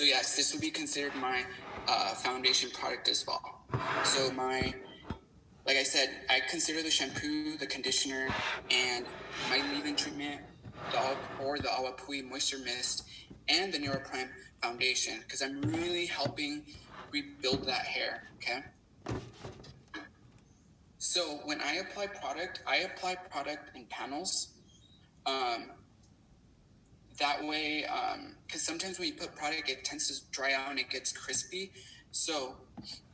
So yes, this would be considered my foundation product as well. So like I said, I consider the shampoo, the conditioner, and my leave-in treatment, the Awapui Moisture Mist, and the NeuroPrime Foundation, because I'm really helping rebuild that hair, okay? So when I apply product in panels. That way, because sometimes when you put product, it tends to dry out and it gets crispy. So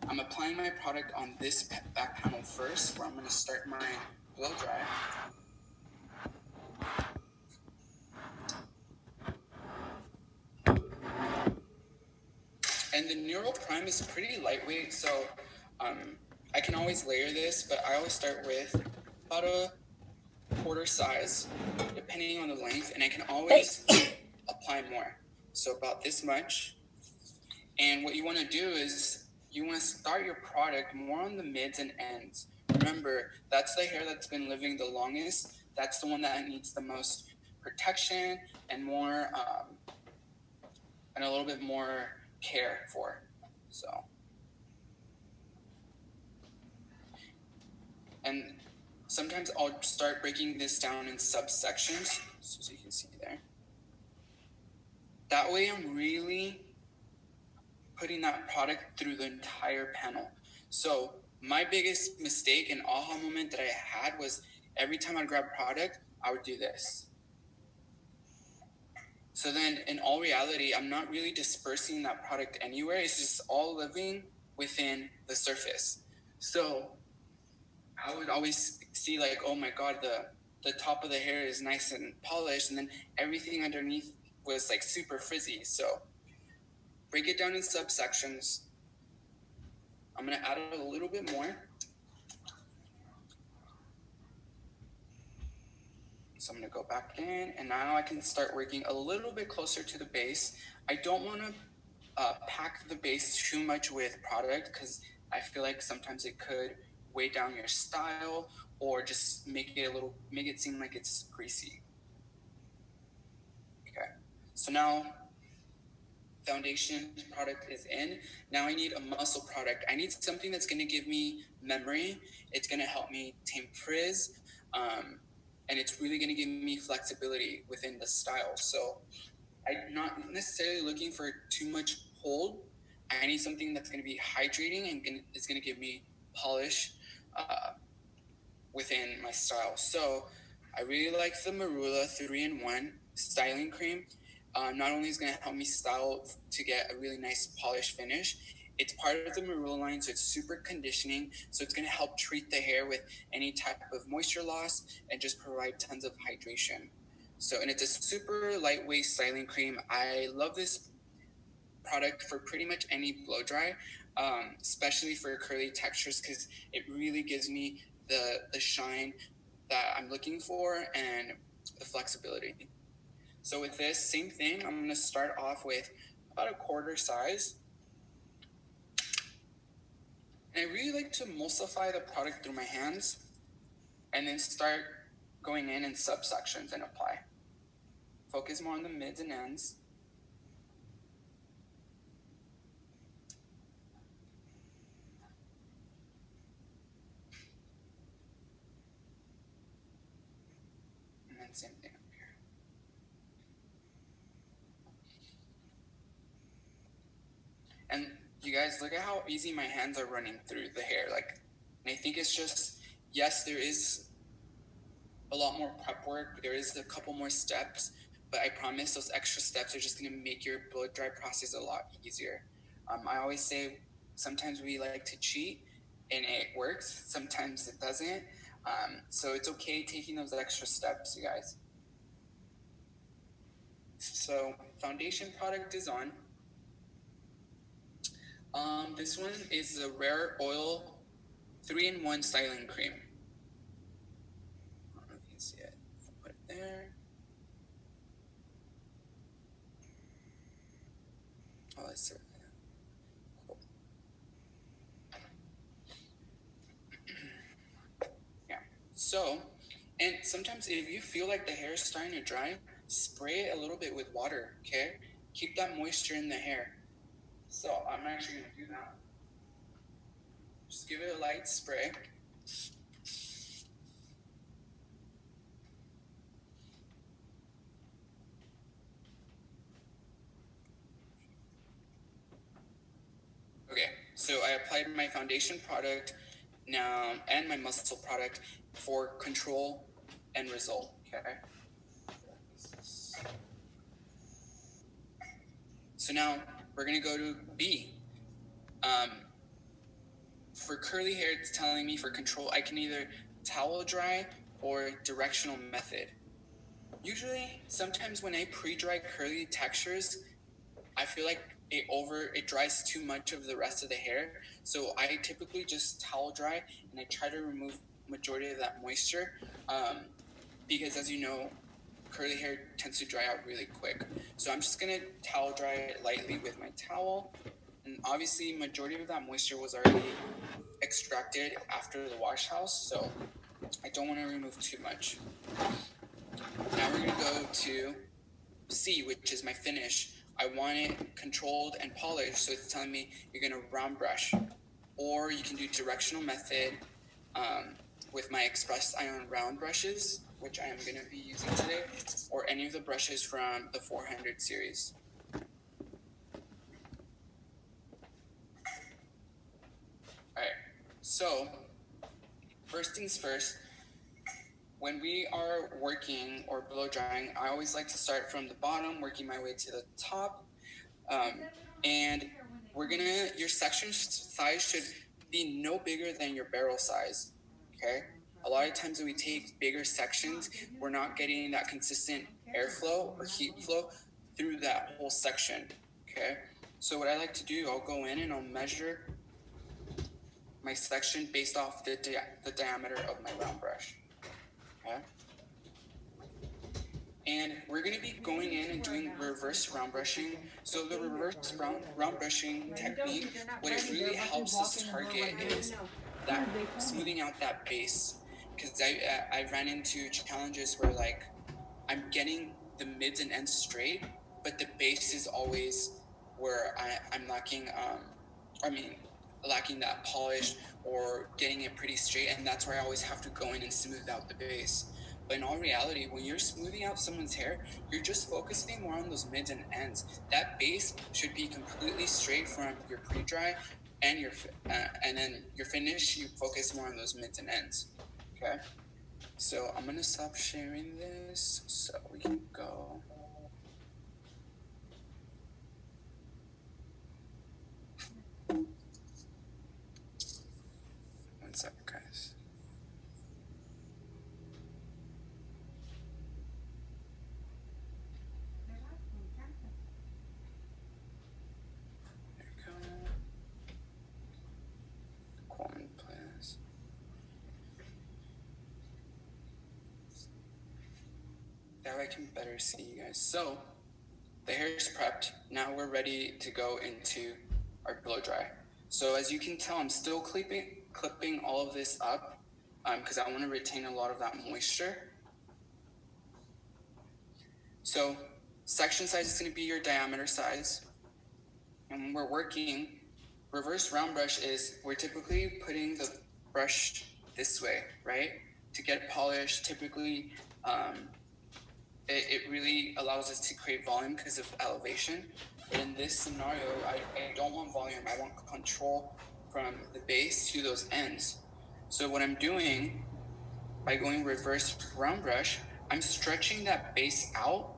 I'm applying my product on this back panel first, where I'm going to start my blow dry. And the NeuroPrime is pretty lightweight, so I can always layer this, but I always start with about a quarter size, depending on the length, and I can always apply more. So about this much. And what you want to do is you want to start your product more on the mids and ends. Remember, that's the hair that's been living the longest. That's the one that needs the most protection and more, and a little bit more care for. So, and sometimes I'll start breaking this down in subsections, so you can see there. That way I'm really putting that product through the entire panel. So my biggest mistake and aha moment that I had was every time I'd grab product, I would do this. So then in all reality, I'm not really dispersing that product anywhere. It's just all living within the surface. So I would always see like, oh my God, the top of the hair is nice and polished, and then everything underneath was like super frizzy. So break it down in subsections. I'm going to add a little bit more. So I'm going to go back in, and now I can start working a little bit closer to the base. I don't want to pack the base too much with product, because I feel like sometimes it could weigh down your style or just make it seem like it's greasy. Okay, so now foundation product is in. Now I need a muscle product. I need something that's going to give me memory. It's going to help me tame frizz, and it's really going to give me flexibility within the style. So I'm not necessarily looking for too much hold. I need something that's going to be hydrating and is going to give me polish within my style. So I really like the Marula 3-in-1 styling cream. Not only is going to help me style to get a really nice polished finish, it's part of the Marula line, so it's super conditioning. So it's going to help treat the hair with any type of moisture loss and just provide tons of hydration. So, and it's a super lightweight styling cream. I love this product for pretty much any blow dry, especially for curly textures, because it really gives me the shine that I'm looking for and the flexibility. So with this, same thing, I'm going to start off with about a quarter size. And I really like to emulsify the product through my hands and then start going in subsections and apply. Focus more on the mids and ends. And then same thing up here. And you guys, look at how easy my hands are running through the hair. And I think it's just, yes, there is a lot more prep work. There is a couple more steps, but I promise those extra steps are just going to make your blow dry process a lot easier. I always say sometimes we like to cheat and it works. Sometimes it doesn't. So it's okay taking those extra steps, you guys. So foundation product is on. This one is the Rare Oil 3-in-1 styling cream. I don't know if you can see it. I'll put it there. Oh, that's it. Cool. Yeah. So, and sometimes if you feel like the hair is starting to dry, spray it a little bit with water, okay? Keep that moisture in the hair. So I'm actually gonna do that. Just give it a light spray. Okay, so I applied my foundation product now and my muscle product for control and result. Okay. So now we're gonna go to B. For curly hair, it's telling me for control, I can either towel dry or directional method. Usually, sometimes when I pre-dry curly textures, I feel like it dries too much of the rest of the hair. So I typically just towel dry and I try to remove majority of that moisture. Because as you know, curly hair tends to dry out really quick. So I'm just gonna towel dry it lightly with my towel. And obviously majority of that moisture was already extracted after the wash house, so I don't want to remove too much. Now we're gonna go to C, which is my finish. I want it controlled and polished, so it's telling me you're gonna round brush, or you can do directional method with my Express Ion round brushes, which I am gonna be using today, or any of the brushes from the 400 series. Alright, so first things first, when we are working or blow drying, I always like to start from the bottom, working my way to the top. And your section size should be no bigger than your barrel size, okay? A lot of times when we take bigger sections, we're not getting that consistent airflow or heat flow through that whole section, okay? So what I like to do, I'll go in and I'll measure my section based off the diameter of my round brush. Okay. And we're going to be going in and doing reverse round brushing. So the reverse round brushing technique, what it really helps us target is that smoothing out that base. Because I ran into challenges where like I'm getting the mids and ends straight, but the base is always where I'm lacking. Lacking that polish or getting it pretty straight, and that's where I always have to go in and smooth out the base. But in all reality, when you're smoothing out someone's hair, you're just focusing more on those mids and ends. That base should be completely straight from your pre-dry and and then your finish, you focus more on those mids and ends. Okay, so I'm gonna stop sharing this so we can go. What's up, guys? There we go. Quality plans. Now I can better see you guys. So the hair is prepped. Now we're ready to go into our blow dry. So as you can tell, I'm still clipping all of this up because I want to retain a lot of that moisture. So section size is going to be your diameter size. And when we're working, reverse round brush is we're typically putting the brush this way, right? To get it polished, typically it really allows us to create volume because of elevation. But in this scenario, I don't want volume. I want control from the base to those ends. So what I'm doing by going reverse round brush, I'm stretching that base out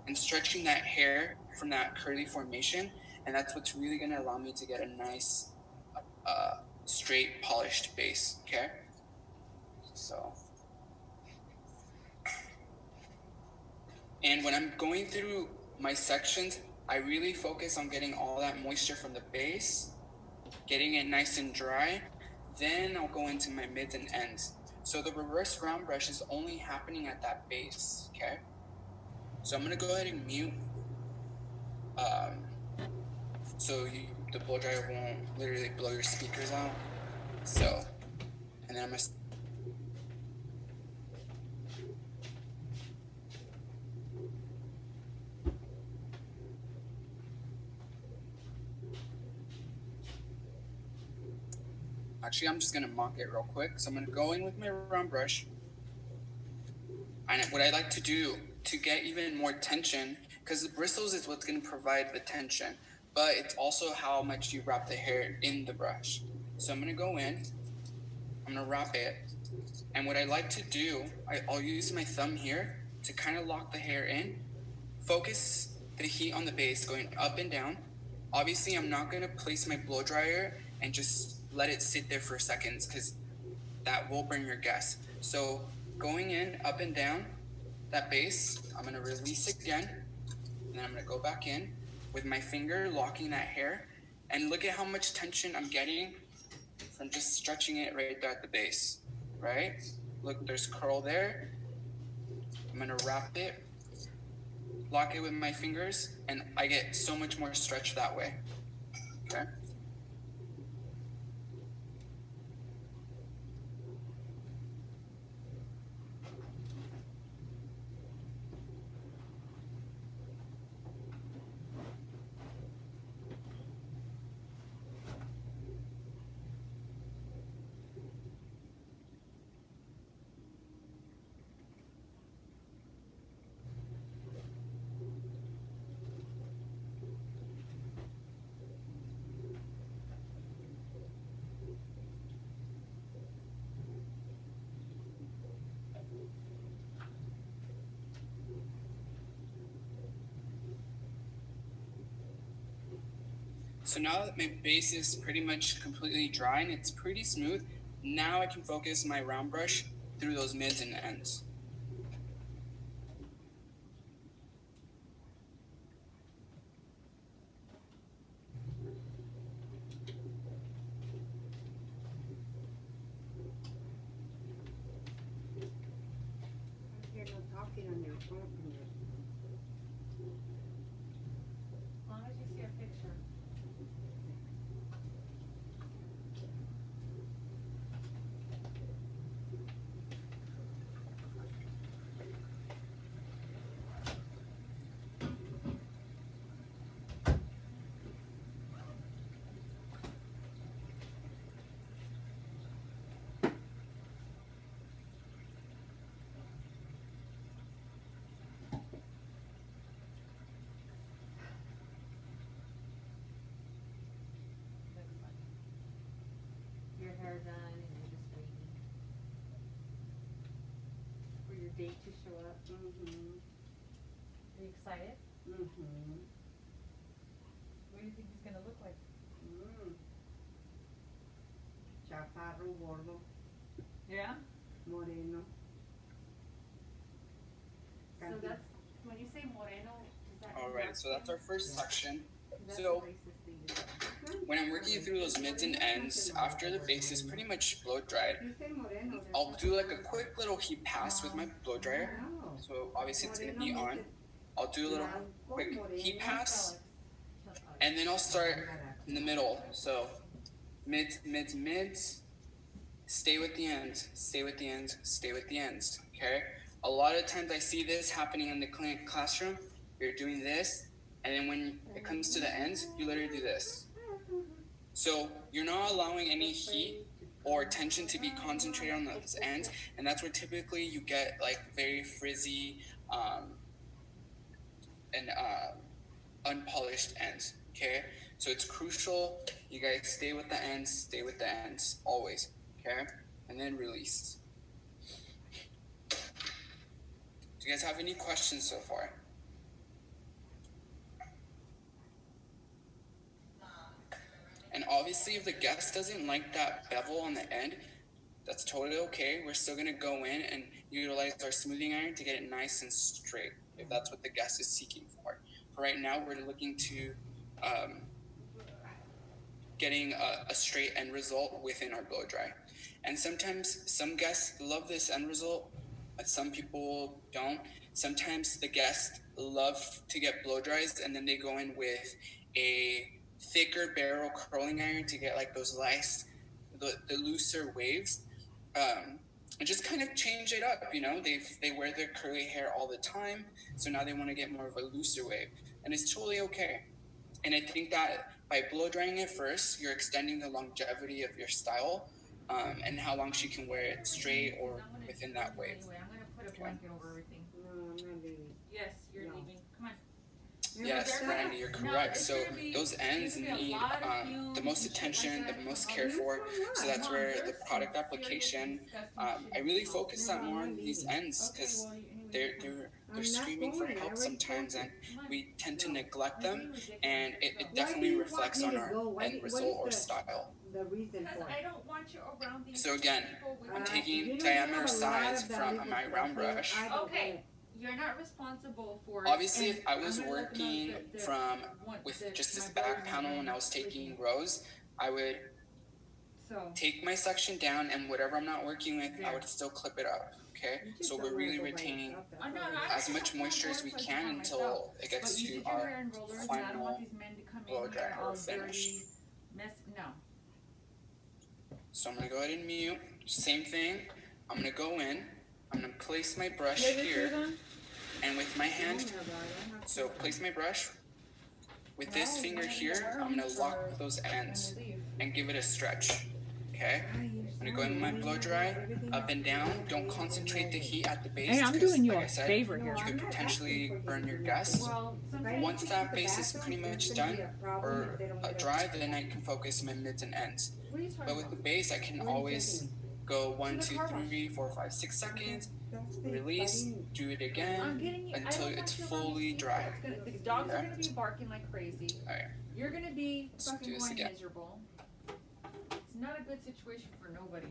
and stretching that hair from that curly formation. And that's what's really going to allow me to get a nice, straight, polished base, okay? So, and when I'm going through my sections, I really focus on getting all that moisture from the base, getting it nice and dry. Then I'll go into my mids and ends. So the reverse round brush is only happening at that base, okay? So I'm gonna go ahead and mute. So the blow dryer won't literally blow your speakers out. So, and then I'm gonna. Actually, I'm just gonna mock it real quick. So I'm gonna go in with my round brush. And what I like to do to get even more tension, because the bristles is what's gonna provide the tension, but it's also how much you wrap the hair in the brush. So I'm gonna go in, I'm gonna wrap it, and what I like to do, I'll use my thumb here to kind of lock the hair in, focus the heat on the base going up and down. Obviously, I'm not gonna place my blow dryer and just let it sit there for seconds because that will burn your guess. So going in up and down that base, I'm gonna release again, and then I'm gonna go back in with my finger locking that hair, and look at how much tension I'm getting from just stretching it right there at the base, right? Look, there's curl there. I'm gonna wrap it, lock it with my fingers, and I get so much more stretch that way, okay? So now that my base is pretty much completely dry and it's pretty smooth, now I can focus my round brush through those mids and ends. You're not talking on your phone. As long as you see a picture. Looks like your hair done and you're just waiting for your date to show up. Mm-hmm. Are you excited? Mm-hmm. What do you think he's gonna look like? Chaparro, gordo, Yeah? moreno. So that's, when you say moreno, is that? All right, so that's our first section. That's So the racist thing to do. when I'm working through those mids and ends, after the base is pretty much blow dried, You say moreno. I'll do like a quick little heat pass with my blow dryer. No. So obviously it's gonna be on. I'll do a little quick heat pass, and then I'll start in the middle. So mids, mids, mids. Stay with the ends, stay with the ends, stay with the ends, okay? A lot of times I see this happening in the classroom. You're doing this, and then when it comes to the ends, you literally do this. So you're not allowing any heat or tension to be concentrated on those ends, and that's where typically you get like very frizzy and unpolished ends, okay? So it's crucial you guys stay with the ends, always, okay? And then release. Do you guys have any questions so far? And obviously, if the guest doesn't like that bevel on the end, that's totally okay. We're still gonna go in and utilize our smoothing iron to get it nice and straight, if that's what the guest is seeking for. For right now, we're looking to getting a straight end result within our blow dry. And sometimes some guests love this end result, but some people don't. Sometimes the guests love to get blow dries and then they go in with a thicker barrel curling iron to get like those nice, the looser waves. And just kind of change it up, you know. They wear their curly hair all the time, so now they want to get more of a looser wave, and it's totally okay. And I think that by blow drying it first, you're extending the longevity of your style and how long she can wear it straight or within that wave. Anyway, I'm gonna put a blanket over everything. No, I'm not leaving. Yes, you're No. leaving. Come on. Yes, they're gonna- Randy, you're no, correct. it's So gonna be- those ends there's gonna be need a lot of fumes the most and shit attention, like the that. most Oh, care for. So that's Mom, where the there's product some application. serious disgusting I shit really in focus No, on more I'm on these leaving. ends Okay, because well, anyway, they're come on. they're I'm they're not screaming for going. I help already sometimes, told and Come on. we tend to No. neglect You're them, being ridiculous. and it Let's go. Why definitely do you want reflects me on to our go? end result or style. The reason Because for I it. don't want you around these So again, people with I'm You taking don't diameter have a lot size of that from liquid my stuff round here. brush. I don't Okay. get it. You're not responsible for it. Obviously, and if I was I'm gonna let them know working that from what with the- just this my back boys panel and and I was taking freaking- rows, I would So, take my section down, and whatever I'm not working with, I There. would still clip it up. Okay, You just so don't we're wanna really go by retaining yourself, that's no, all no, it is. I as much moisture as we can until it but gets you to did your hair our in rollers, and I don't want final these men to come blow in dry here or all finish. dirty, mess, no. So I'm gonna go ahead and mute. Same thing. I'm gonna go in. I'm gonna place my brush You have your shoes here, on? and with my I hand. don't have that. I don't have So to. place my brush. With this No, finger mine here, are I'm gonna arms lock are- those ends When we leave. and give it a stretch. Okay. I'm I'm gonna go in with my blow dry, up and down. Don't concentrate the heat at the base. Hey, I'm because, doing you like a I said, favor here. you could potentially burn your guests. Well, sometimes. Once that base is pretty much done or dry, then I can focus my mids and ends. What are you talking But with about? the base, I can always go 1, 2, 3, 4, 5, 6 seconds, release, do it I'm again. getting you. I until don't it's want you around fully these people. dry. It's gonna, the dogs are Okay. gonna be barking like crazy. Alright, You're gonna be Let's fucking do this going again. miserable. It's not a good situation for nobody.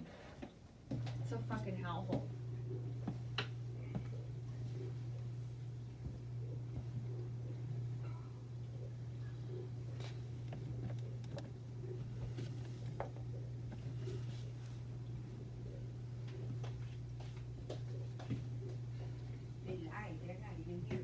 It's a fucking hellhole. They lie. They're not even here.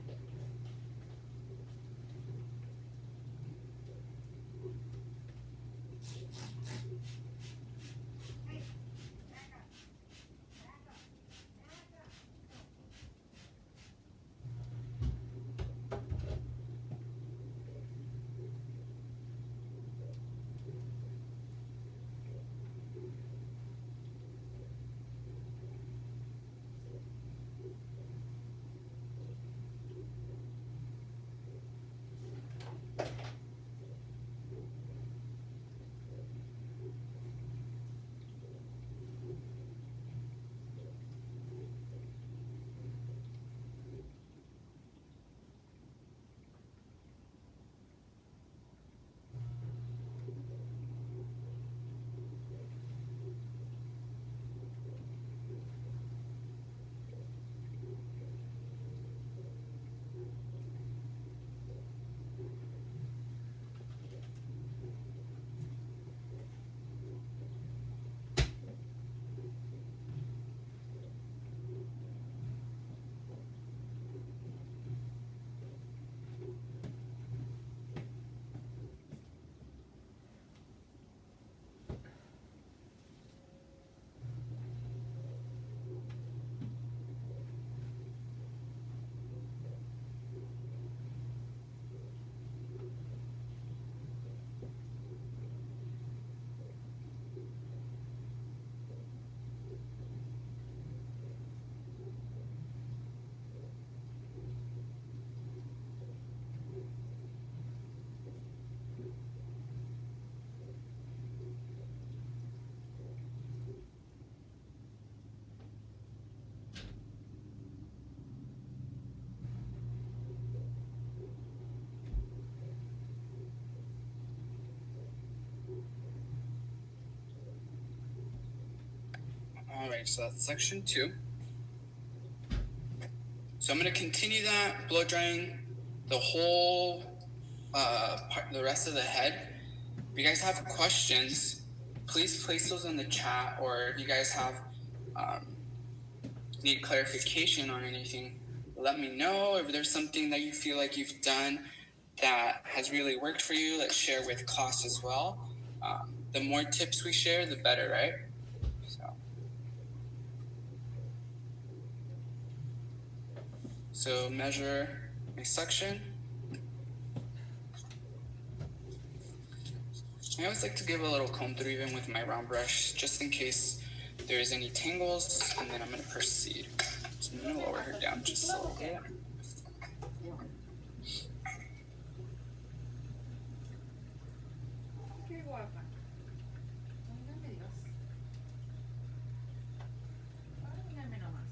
alright, so that's section 2. So I'm gonna continue that, blow drying the whole the rest of the head. If you guys have questions, please place those in the chat, or if you guys have need clarification on anything, let me know. If there's something that you feel like you've done that has really worked for you, let's share with class as well. The more tips we share, the better, right? So measure my section. I always like to give a little comb through even with my round brush, just in case there's any tangles, and then I'm gonna proceed. So I'm gonna lower her down just a little bit. Qué guapa. Mírame Dios. Ay, mírame nomás.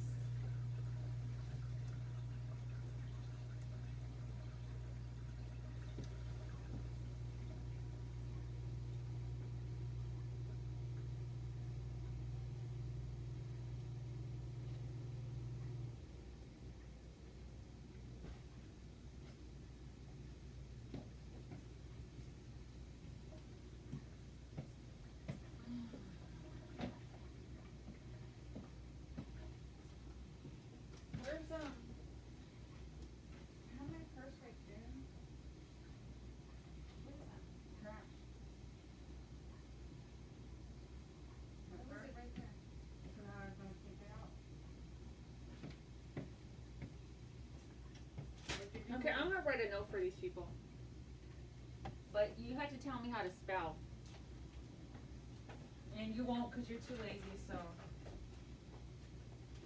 Where's I have my purse right there. What is that? Trash. What was it right there? So now I'm gonna take it out. What you Okay, I'm gonna write a note for these people. But you had to tell me how to spell. And you won't because you're too lazy, so.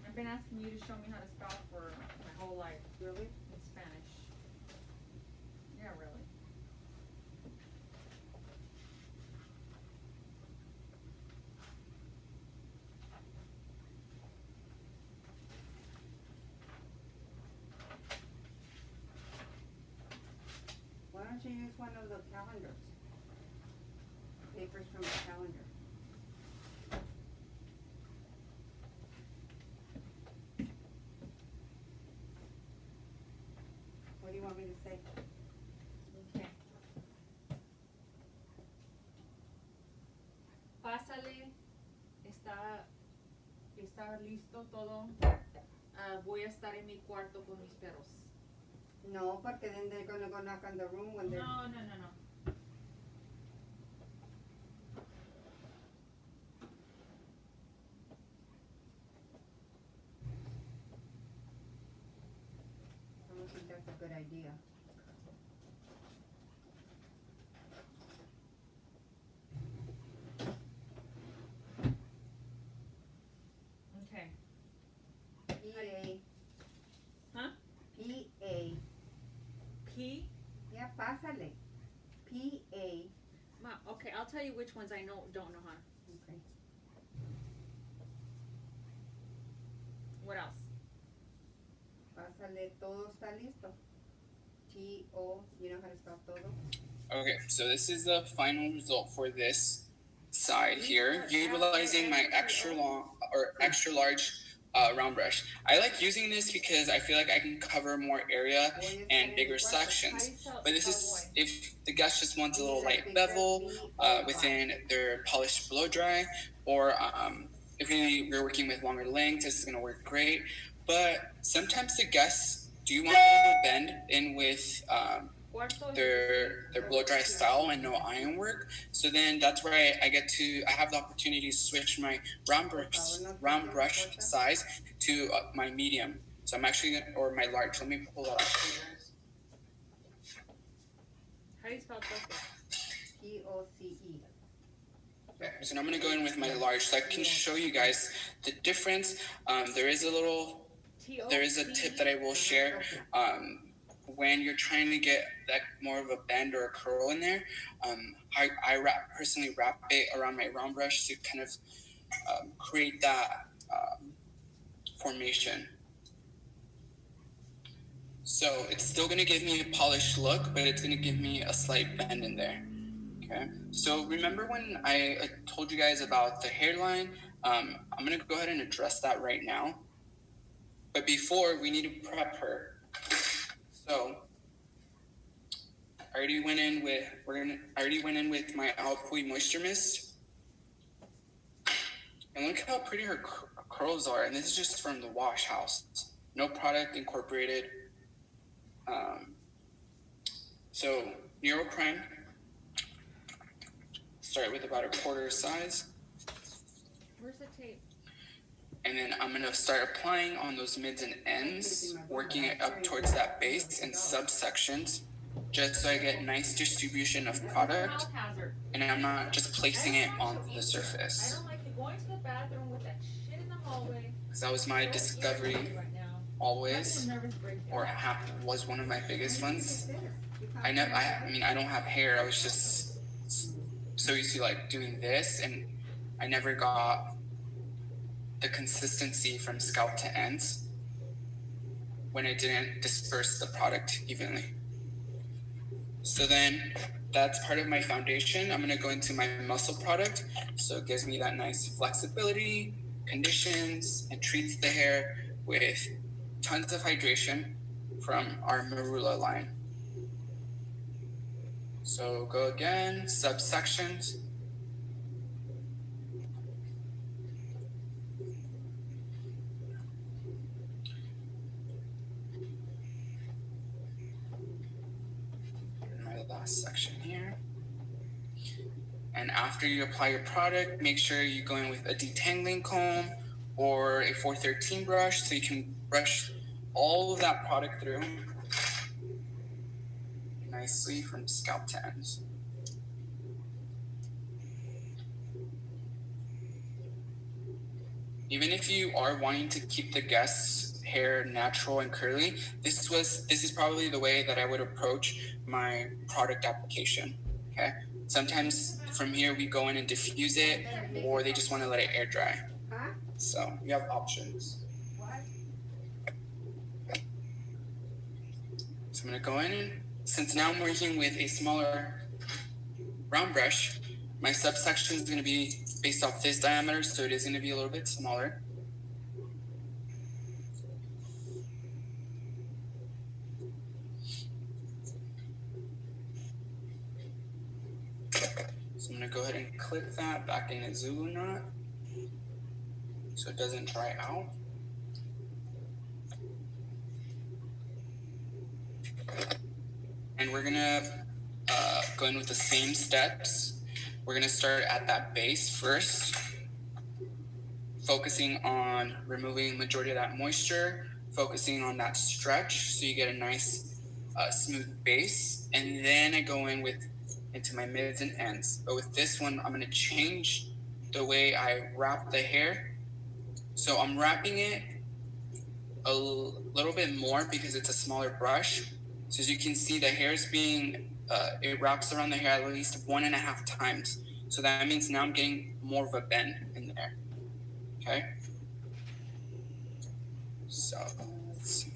I've been asking you to show me how to spell for my whole life. Really? In Spanish. Yeah, really. Why don't you use one of the calendars? Papers from the calendar. What do you want me to say? Okay. Pásale. Está listo todo. Voy a estar en mi cuarto con mis perros. No, porque then they're gonna go knock on the room when they're. No. I don't think that's a good idea. Okay. P-A. Huh? P-A. P. Yeah, pásale. P-A. Okay, I'll tell you which ones I don't know how. Okay. What else? Pásale, todo está listo. T-O, you know how to spell todo? Okay, so this is the final result for this side here, utilizing my extra long or extra large round brush. I like using this because I feel like I can cover more area and bigger sections. But this is if the guest just wants a little light bevel within their polished blow dry, or if you're working with longer length, this is going to work great. But sometimes the guests do want to bend in with their blow dry style and no iron work. So then that's where I have the opportunity to switch my round brush size to my medium. So I'm actually or my large. Let me pull that up. How do you spell tofu? T-O-C-E. Okay, so now I'm going to go in with my large so I can show you guys the difference. There is a tip that I will share. When you're trying to get that more of a bend or a curl in there, I personally wrap it around my round brush to kind of create that formation. So it's still going to give me a polished look, but it's going to give me a slight bend in there. Okay. So remember when I told you guys about the hairline? I'm going to go ahead and address that right now. But before, we need to prep her. So I already went in with my Alpui Moisture Mist. And look how pretty her curls are. And this is just from the wash house. No product incorporated. So NeuroPrime. Start with about a quarter size. Where's the tape? And then I'm going to start applying on those mids and ends, working it up towards that base in subsections. just so I get nice distribution of product Health hazard. and I'm not just placing it on the I surface. don't like you going to the bathroom with that shit in the hallway. Because that was my discovery Right now. always, That's a nervous breakdown. or was one of my biggest ones. You I mean, I don't have hair. I was just so used to like doing this, and I never got the consistency from scalp to ends when I didn't disperse the product evenly. So then that's part of my foundation. I'm gonna go into my muscle product. So it gives me that nice flexibility, conditions, and treats the hair with tons of hydration from our Marula line. So go again, subsections. My last section here. And after you apply your product, make sure you go in with a detangling comb or a 413 brush so you can brush all of that product through nicely from scalp to ends. Even if you are wanting to keep the guest's hair natural and curly, this is probably the way that I would approach my product application. Okay. Sometimes from here we go in and diffuse it, or they just want to let it air dry. So you have options. So I'm gonna go in, and since now I'm working with a smaller round brush, my subsection is gonna be based off this diameter, so it is gonna be a little bit smaller. So I'm gonna go ahead and clip that back in a Zulu knot so it doesn't dry out. And we're gonna go in with the same steps. We're gonna start at that base first, focusing on removing majority of that moisture, focusing on that stretch so you get a nice smooth base. And then I go into my mids and ends. But with this one, I'm gonna change the way I wrap the hair. So I'm wrapping it a little bit more because it's a smaller brush. So as you can see, the hair is it wraps around the hair at least 1.5 times. So that means now I'm getting more of a bend in there. Okay. So let's see.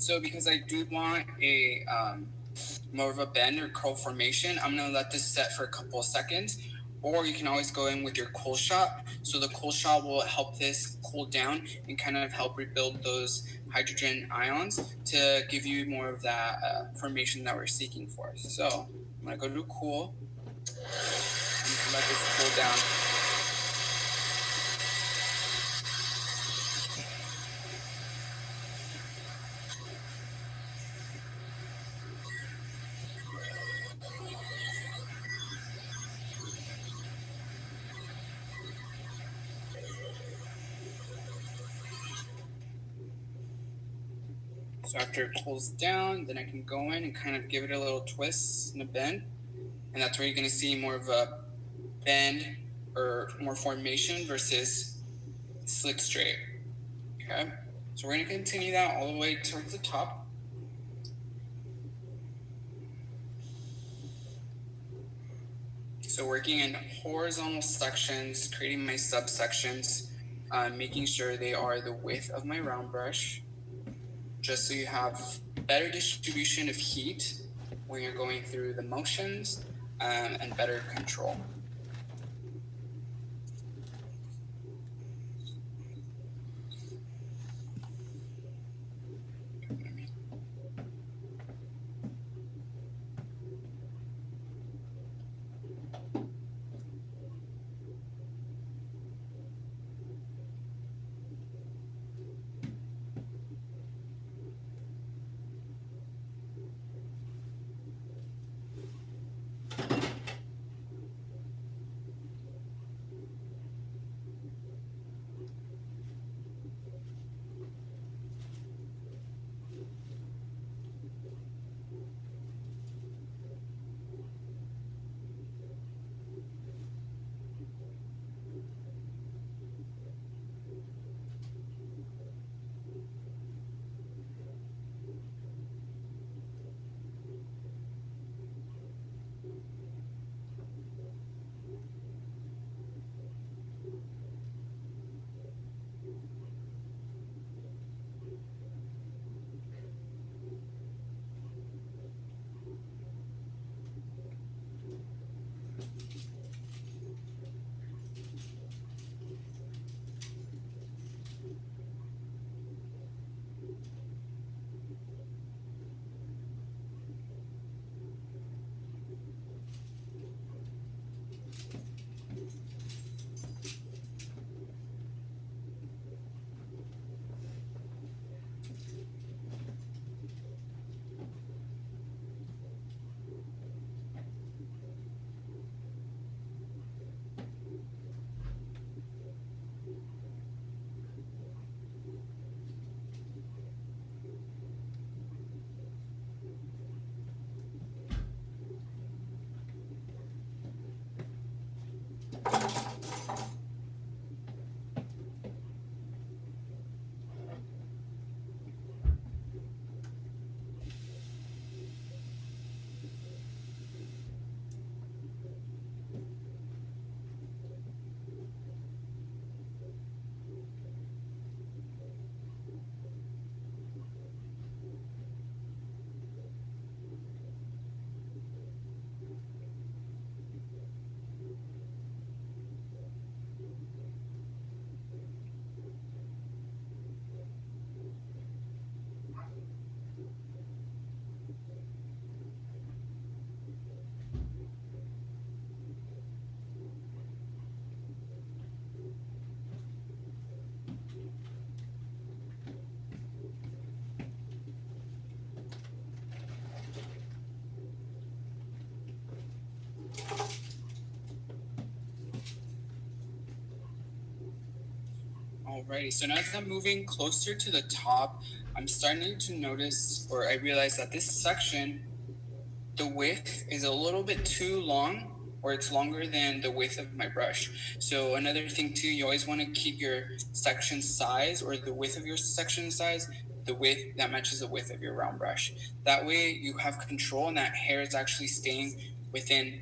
So because I do want a more of a bend or curl formation, I'm gonna let this set for a couple of seconds. Or you can always go in with your cool shot. So the cool shot will help this cool down and kind of help rebuild those hydrogen ions to give you more of that formation that we're seeking for. So I'm gonna go to cool and let this cool down. So after it cools down, then I can go in and kind of give it a little twist and a bend. And that's where you're going to see more of a bend or more formation versus slick straight. Okay, so we're going to continue that all the way towards the top. So working in horizontal sections, creating my subsections, making sure they are the width of my round brush, just so you have better distribution of heat when you're going through the motions and better control. Alrighty, so now as I'm moving closer to the top, I'm starting to notice, or I realize that this section, the width is a little bit too long, or it's longer than the width of my brush. So another thing too, you always want to keep your section size or the width of your section size, the width that matches the width of your round brush. That way you have control and that hair is actually staying within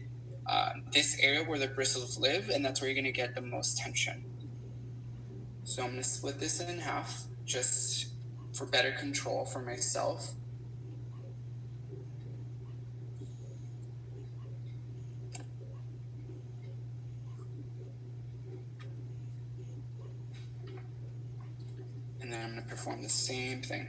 this area where the bristles live, and that's where you're going to get the most tension. So I'm going to split this in half, just for better control for myself. And then I'm going to perform the same thing.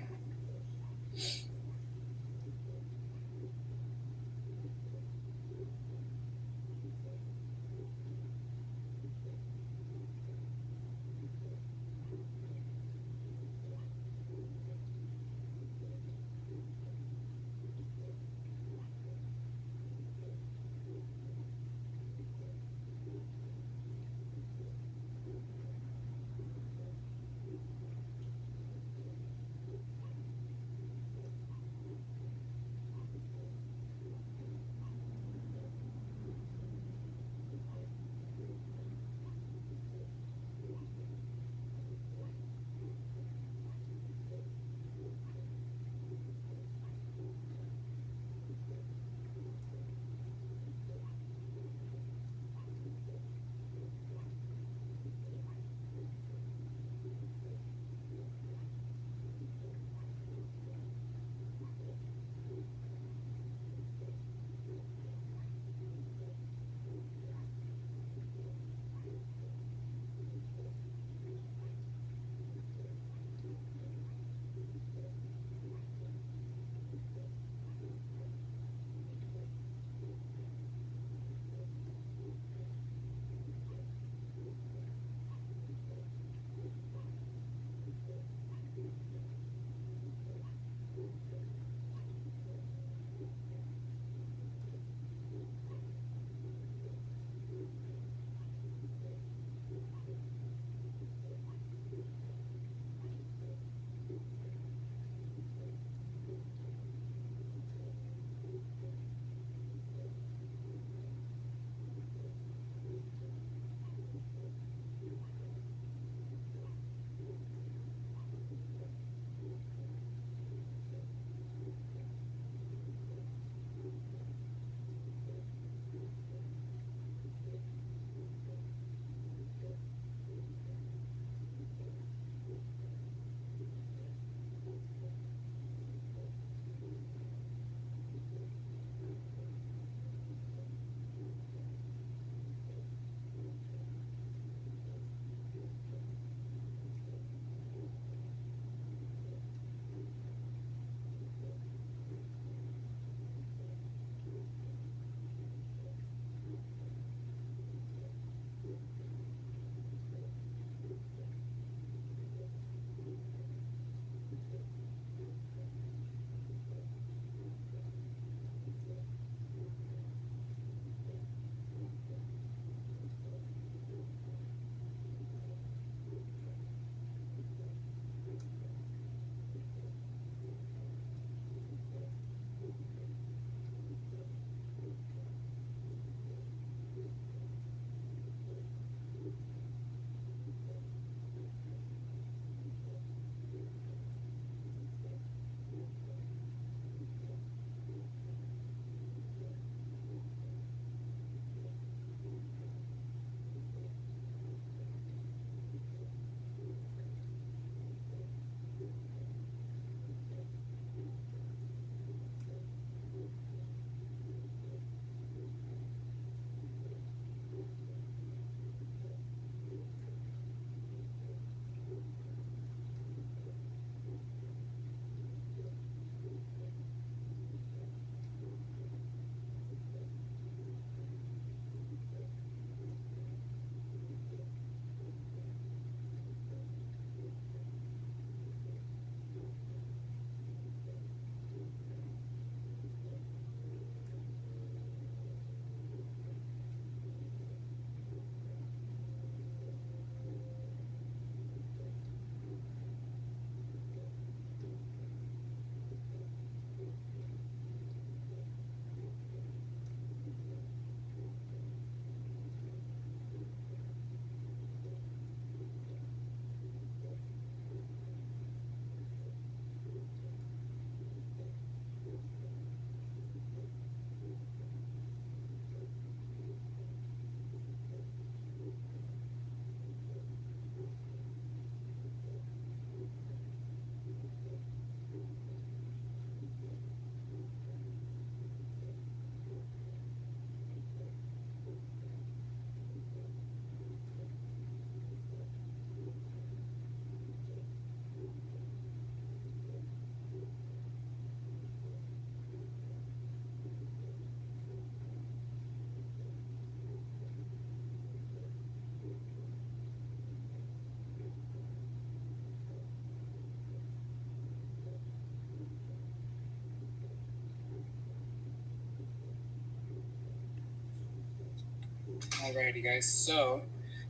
Alrighty guys, so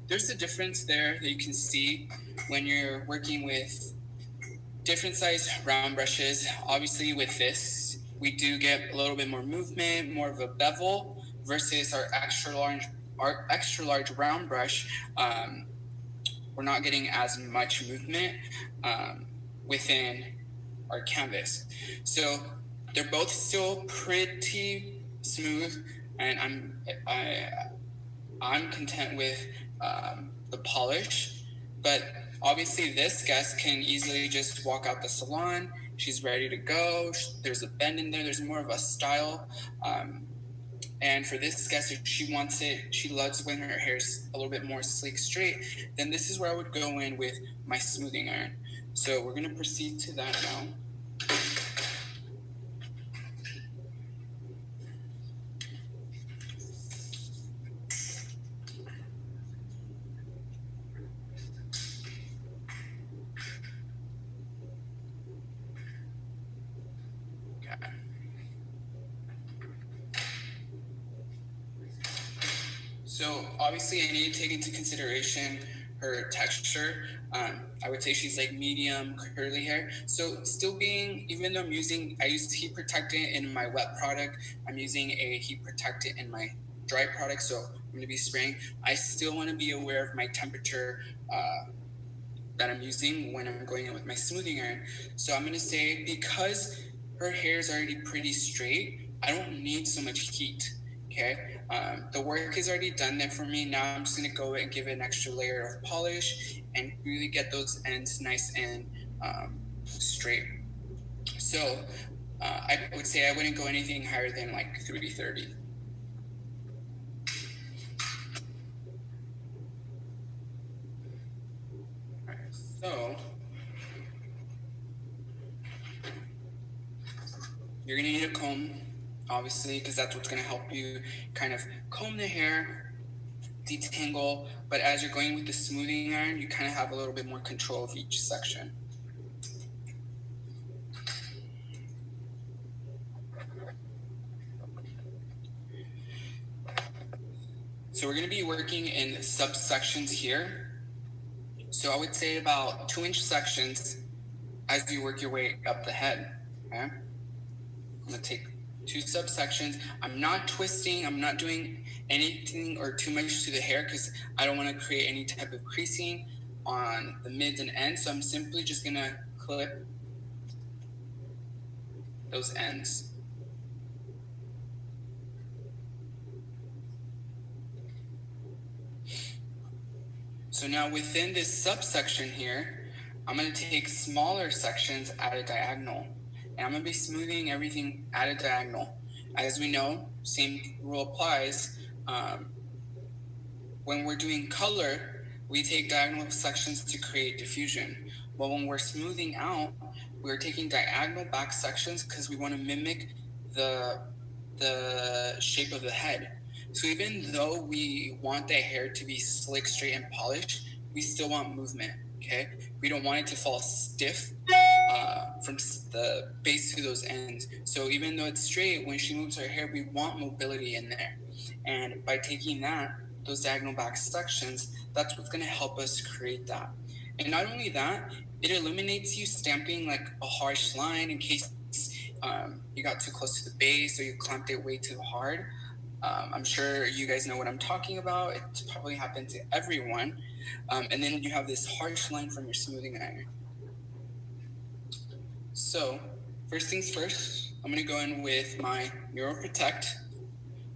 there's a difference there that you can see when you're working with different size round brushes. Obviously with this, we do get a little bit more movement, more of a bevel versus our extra large round brush. We're not getting as much movement within our canvas. So they're both still pretty smooth, and I'm content with the polish. But obviously this guest can easily just walk out the salon. She's ready to go. There's a bend in there. There's more of a style. And for this guest, if she wants it, she loves when her hair's a little bit more sleek straight, then this is where I would go in with my smoothing iron. So we're going to proceed to that now. So obviously I need to take into consideration her texture. I would say she's like medium curly hair. So still being, even though I use heat protectant in my wet product, I'm using a heat protectant in my dry product. So I'm going to be spraying. I still want to be aware of my temperature that I'm using when I'm going in with my smoothing iron. So I'm going to say, because her hair is already pretty straight, I don't need so much heat. Okay, the work is already done there for me. Now I'm just gonna go and give it an extra layer of polish and really get those ends nice and straight. So I would say I wouldn't go anything higher than like 330. All right, so you're gonna need a comb, obviously, because that's what's going to help you kind of comb the hair, detangle. But as you're going with the smoothing iron, you kind of have a little bit more control of each section. So we're going to be working in subsections here. So I would say about 2-inch sections as you work your way up the head. Okay? I'm going to take 2 subsections. I'm not twisting. I'm not doing anything or too much to the hair because I don't want to create any type of creasing on the mids and ends. So I'm simply just going to clip those ends. So now within this subsection here, I'm going to take smaller sections at a diagonal. And I'm going to be smoothing everything at a diagonal. As we know, same rule applies. When we're doing color, we take diagonal sections to create diffusion. But when we're smoothing out, we're taking diagonal back sections because we want to mimic the shape of the head. So even though we want the hair to be slick, straight, and polished, we still want movement. Okay, we don't want it to fall stiff from the base to those ends. So even though it's straight, when she moves her hair, we want mobility in there. And by taking those diagonal back sections, that's what's going to help us create that. And not only that, it eliminates you stamping like a harsh line in case you got too close to the base or you clamped it way too hard. I'm sure you guys know what I'm talking about. It's probably happened to everyone. And then you have this harsh line from your smoothing iron. So first things first, I'm going to go in with my Muro Protect.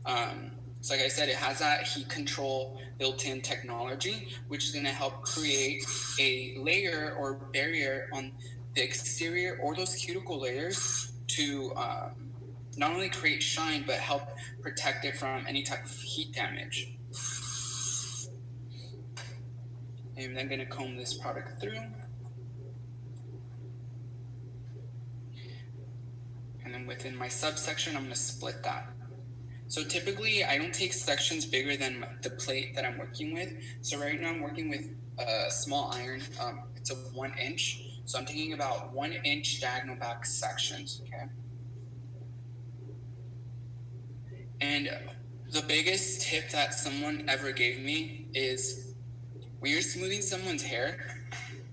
So like I said, it has that heat control built-in technology, which is going to help create a layer or barrier on the exterior or those cuticle layers to not only create shine, but help protect it from any type of heat damage. And I'm going to comb this product through. And then within my subsection, I'm going to split that. So typically, I don't take sections bigger than the plate that I'm working with. So right now, I'm working with a small iron. It's a 1-inch. So I'm taking about 1-inch diagonal back sections, okay? And The biggest tip that someone ever gave me is when you're smoothing someone's hair,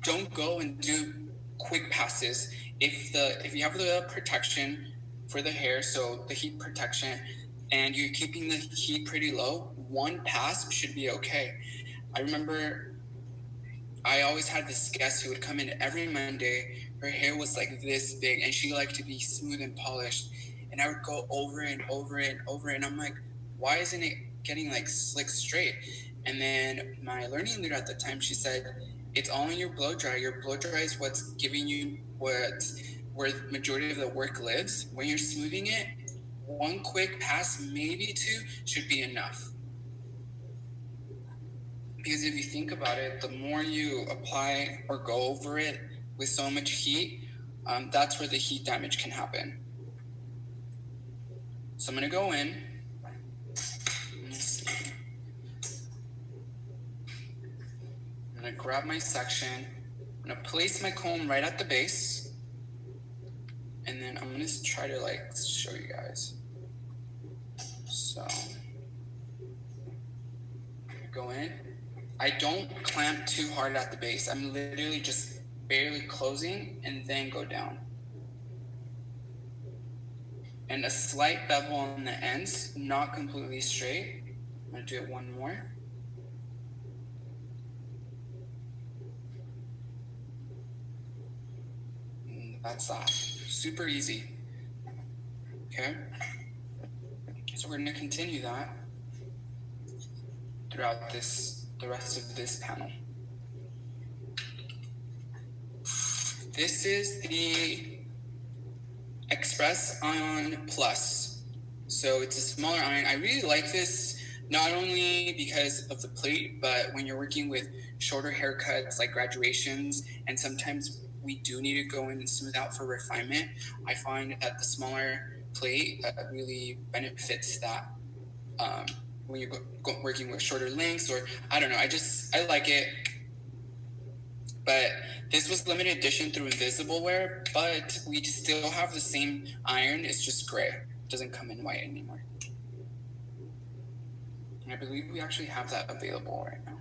don't go and do quick passes. If you have the protection for the hair, so the heat protection, and you're keeping the heat pretty low, one pass should be okay. I remember I always had this guest who would come in every Monday. Her hair was like this big, and she liked to be smooth and polished. And I would go over and over and over, and I'm like, why isn't it getting like slick straight? And then my learning leader at the time, she said, it's all in your blow dry. Your blow dry is what's giving you where the majority of the work lives. When you're smoothing it, one quick pass, maybe two, should be enough. Because if you think about it, the more you apply or go over it with so much heat, that's where the heat damage can happen. So I'm gonna go in. I'm gonna grab my section. I'm gonna place my comb right at the base. And then I'm gonna try to like show you guys. So, go in. I don't clamp too hard at the base. I'm literally just barely closing and then go down. And a slight bevel on the ends, not completely straight. I'm gonna do it one more. And that's that. Super easy. Okay. So we're gonna continue that throughout the rest of this panel. This is the Express Iron Plus. So it's a smaller iron. I really like this, not only because of the plate, but when you're working with shorter haircuts like graduations, and sometimes we do need to go in and smooth out for refinement, I find that the smaller plate really benefits that when you're working with shorter lengths, or I don't know, I like it. But this was limited edition through Invisible Wear, but we still have the same iron, it's just gray. It doesn't come in white anymore. And I believe we actually have that available right now.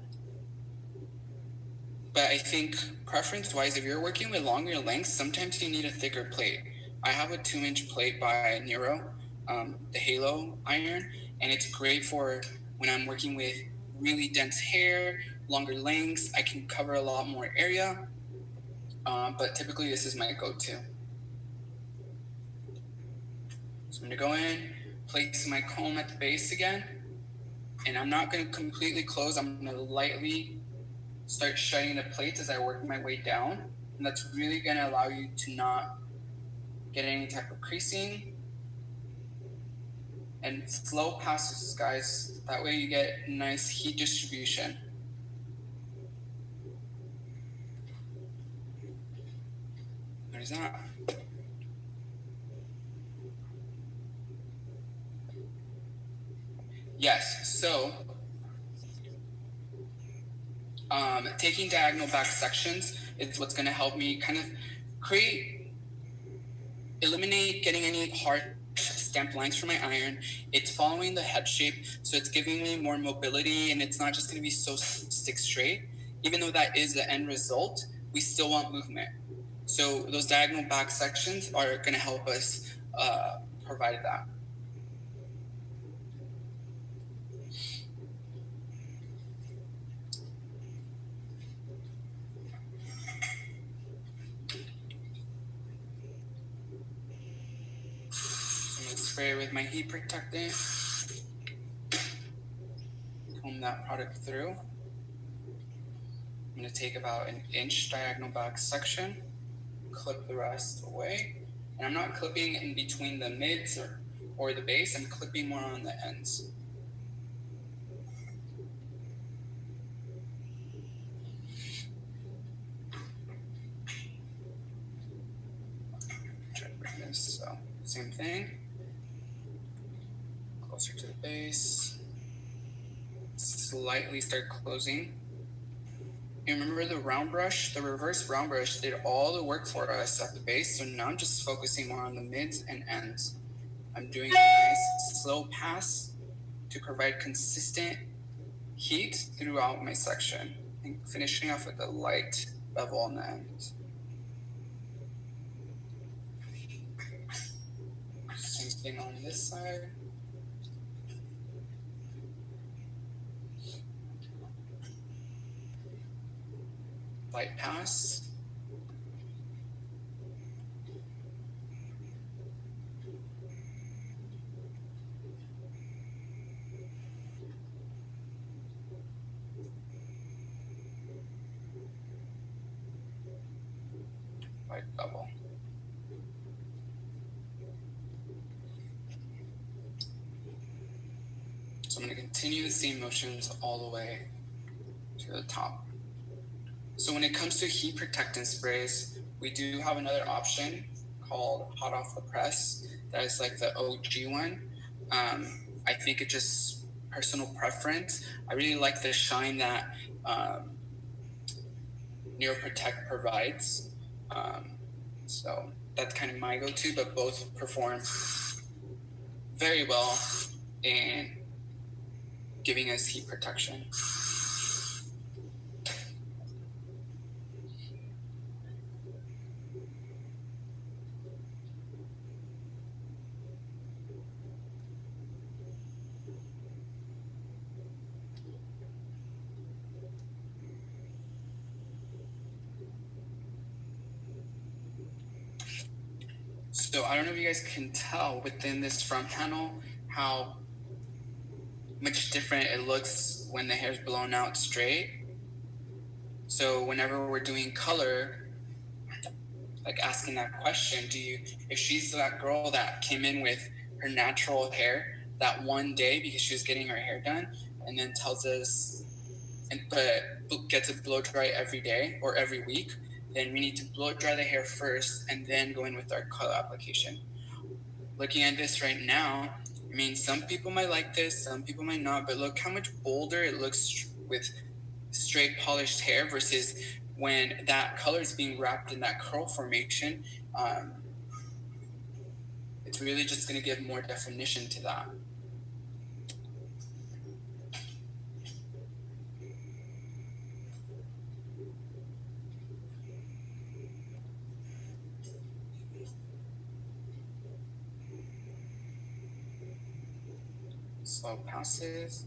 But I think preference-wise, if you're working with longer lengths, sometimes you need a thicker plate. I have a 2-inch plate by Nero, the Halo iron, and it's great for when I'm working with really dense hair, longer lengths. I can cover a lot more area, but typically this is my go-to. So I'm gonna go in, place my comb at the base again, and I'm not gonna completely close. I'm gonna lightly start shutting the plates as I work my way down, and that's really gonna allow you to not get any type of creasing. And slow passes, guys. That way you get nice heat distribution. There's that. Yes, so taking diagonal back sections is what's going to help me kind of eliminate getting any hard stamped lines from my iron. It's following the head shape, so it's giving me more mobility, and it's not just going to be so stick straight. Even though that is the end result, we still want movement. So those diagonal back sections are going to help us provide that. Spray with my heat protectant, comb that product through. I'm going to take about an inch diagonal back section, clip the rest away, and I'm not clipping in between the mids or the base, I'm clipping more on the ends. Try to bring this, so same thing. Closer to the base, slightly start closing. You remember the round brush, the reverse round brush did all the work for us at the base, so now I'm just focusing more on the mids and ends. I'm doing a nice slow pass to provide consistent heat throughout my section, and finishing off with a light bevel on the end. Same thing on this side. Light pass. Light bevel. So I'm going to continue the same motions all the way to the top. So when it comes to heat protectant sprays, we do have another option called Hot Off the Press. That is like the OG one. I think it's just personal preference. I really like the shine that NeuroProtect provides. So that's kind of my go-to, but both perform very well in giving us heat protection. So I don't know if you guys can tell within this front panel how much different it looks when the hair's blown out straight. So whenever we're doing color, like asking that question, if she's that girl that came in with her natural hair that one day because she was getting her hair done and then tells us, but gets it blow dry every day or every week, then we need to blow dry the hair first and then go in with our color application. Looking at this right now, I mean, some people might like this, some people might not, but look how much bolder it looks with straight polished hair versus when that color is being wrapped in that curl formation. It's really just going to give more definition to that. Slow passes.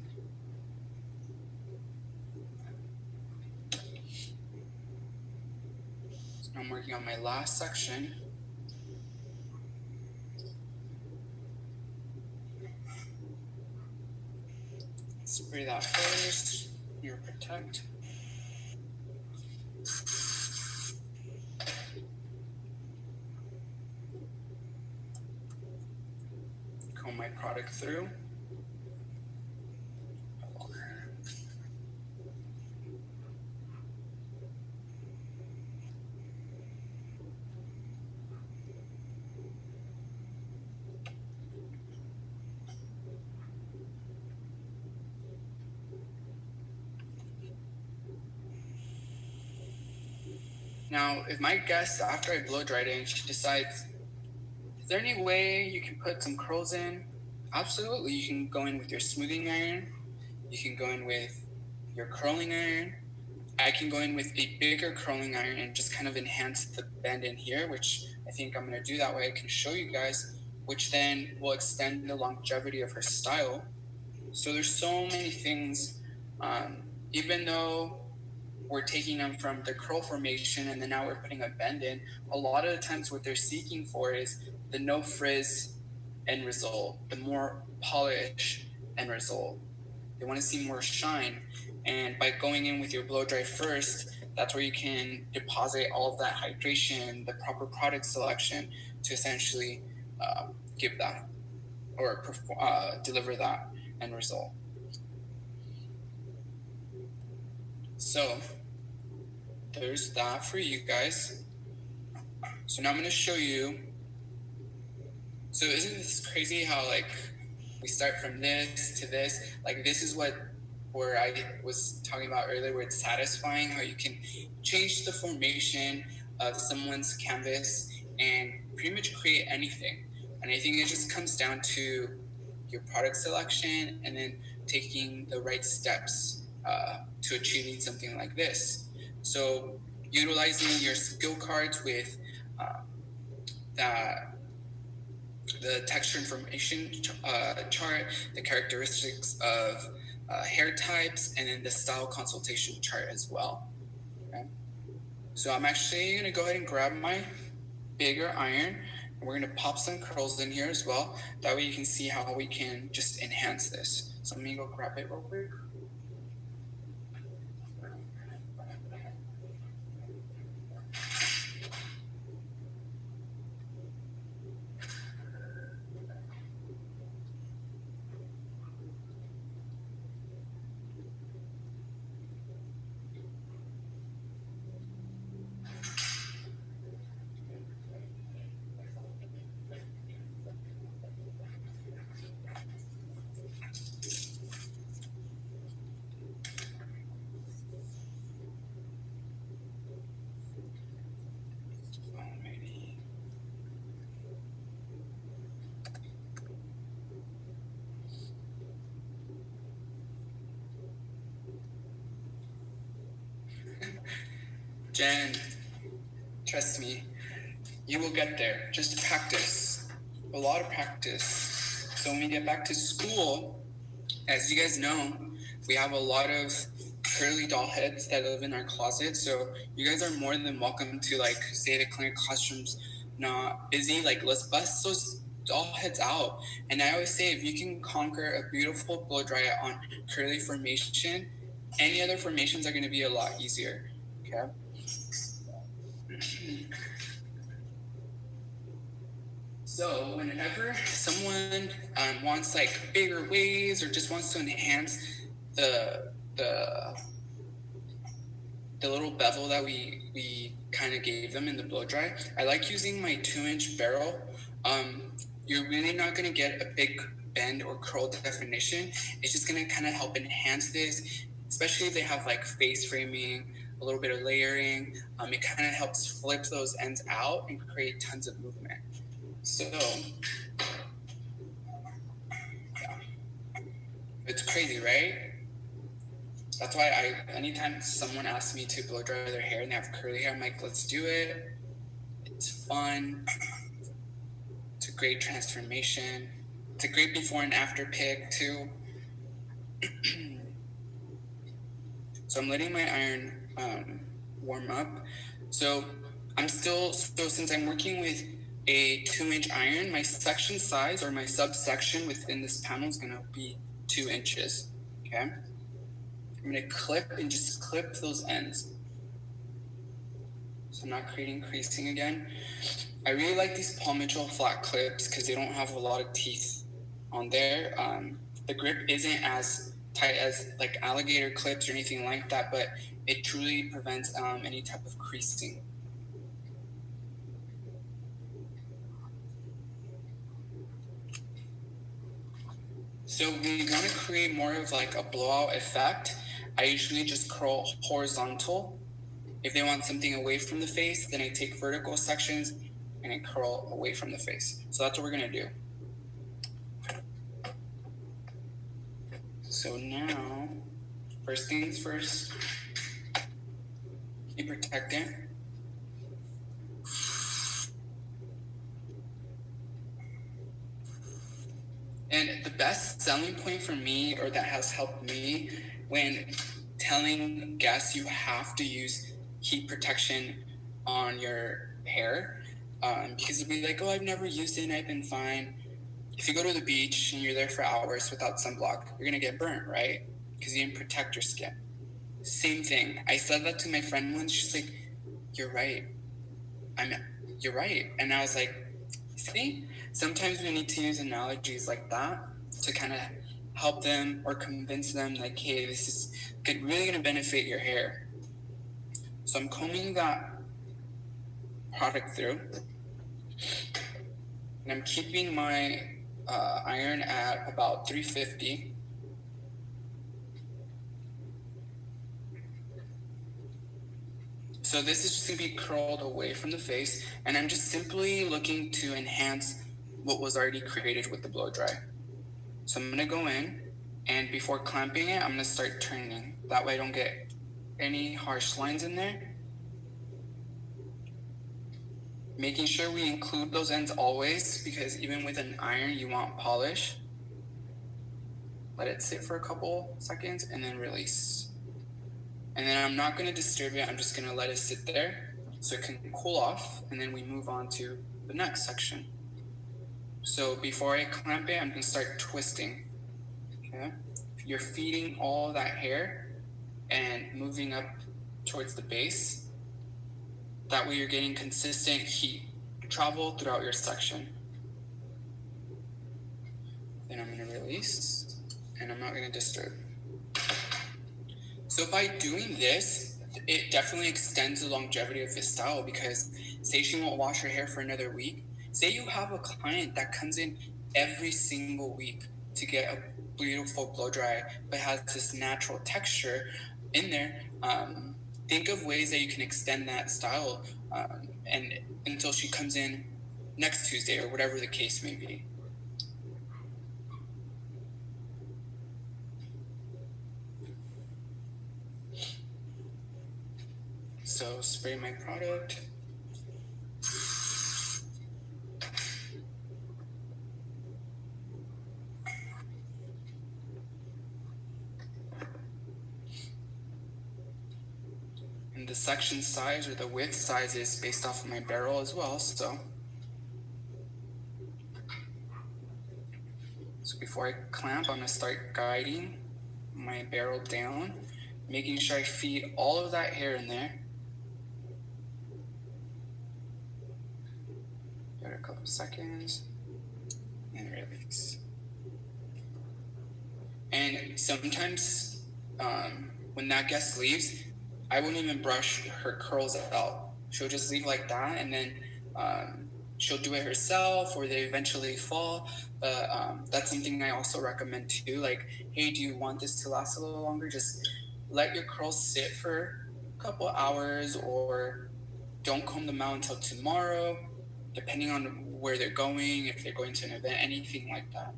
So I'm working on my last section. Spray that first, NeuroProtect. Comb my product through. Now, if my guest, after I blow dried it, and she decides, is there any way you can put some curls in? Absolutely. You can go in with your smoothing iron. You can go in with your curling iron. I can go in with a bigger curling iron and just kind of enhance the bend in here, which I think I'm going to do that way. I can show you guys, which then will extend the longevity of her style. So there's so many things, even though we're taking them from the curl formation and then now we're putting a bend in, a lot of the times what they're seeking for is the no frizz end result, the more polish end result. They want to see more shine. And by going in with your blow dry first, that's where you can deposit all of that hydration, the proper product selection to essentially give that or deliver that end result. So there's that for you guys. So now I'm going to show you. So isn't this crazy how like we start from this to this? Like this is where I was talking about earlier, where it's satisfying how you can change the formation of someone's canvas and pretty much create anything. And I think it just comes down to your product selection, and then taking the right steps to achieving something like this. So utilizing your skill cards with the texture information chart, the characteristics of hair types, and then the style consultation chart as well. Okay? So I'm actually going to go ahead and grab my bigger iron, and we're going to pop some curls in here as well. That way you can see how we can just enhance this. So let me go grab it real quick. Jen, trust me, you will get there. Just practice. A lot of practice. So when we get back to school, as you guys know, we have a lot of curly doll heads that live in our closet. So you guys are more than welcome to, like, say the clinic classroom's not busy, like, let's bust those doll heads out. And I always say, if you can conquer a beautiful blow dry on curly formation, any other formations are going to be a lot easier. Okay. So whenever someone wants like bigger waves or just wants to enhance the little bevel that we kind of gave them in the blow dry, I like using my 2-inch barrel. You're really not going to get a big bend or curl definition. It's just going to kind of help enhance this, especially if they have like face framing, a little bit of layering. It kind of helps flip those ends out and create tons of movement. So, yeah. It's crazy, right? That's why anytime someone asks me to blow dry their hair and they have curly hair, I'm like, let's do it. It's fun. It's a great transformation. It's a great before and after pic too. So I'm letting my iron warm up. So since I'm working with a 2-inch iron, my section size or my subsection within this panel is gonna be 2 inches, okay? I'm gonna clip and just clip those ends. So I'm not creating creasing again. I really like these Paul Mitchell flat clips because they don't have a lot of teeth on there. The grip isn't as tight as like alligator clips or anything like that, but it truly prevents any type of creasing. So we want to create more of like a blowout effect. I usually just curl horizontal. If they want something away from the face, then I take vertical sections and I curl away from the face. So that's what we're gonna do. So now, first things first, heat protectant. And the best selling point for me, or that has helped me when telling guests you have to use heat protection on your hair, because they'll be like, oh, I've never used it and I've been fine. If you go to the beach and you're there for hours without sunblock, you're gonna get burnt, right? Because you didn't protect your skin. Same thing. I said that to my friend once. She's like, you're right. You're right. And I was like, see? Sometimes we need to use analogies like that to kind of help them or convince them like, hey, this is really going to benefit your hair. So I'm combing that product through. And I'm keeping my iron at about 350. So this is just going to be curled away from the face. And I'm just simply looking to enhance what was already created with the blow dry. So I'm gonna go in, and before clamping it, I'm gonna start turning. That way I don't get any harsh lines in there. Making sure we include those ends always, because even with an iron, you want polish. Let it sit for a couple seconds and then release. And then I'm not gonna disturb it, I'm just gonna let it sit there so it can cool off, and then we move on to the next section. So before I clamp it, I'm gonna start twisting, okay? You're feeding all that hair and moving up towards the base. That way you're getting consistent heat travel throughout your section. Then I'm gonna release, and I'm not gonna disturb. So by doing this, it definitely extends the longevity of this style, because say she won't wash her hair for another week. Say you have a client that comes in every single week to get a beautiful blow dry, but has this natural texture in there. Think of ways that you can extend that style and until she comes in next Tuesday or whatever the case may be. So spray my product. And the section size or the width size is based off of my barrel as well, so before I clamp, I'm gonna start guiding my barrel down, making sure I feed all of that hair in there. Give it a couple seconds and release. And sometimes when that guest leaves, I won't even brush her curls out. She'll just leave like that, and then she'll do it herself, or they eventually fall. But that's something I also recommend too. Like, hey, do you want this to last a little longer? Just let your curls sit for a couple hours, or don't comb them out until tomorrow, depending on where they're going, if they're going to an event, anything like that.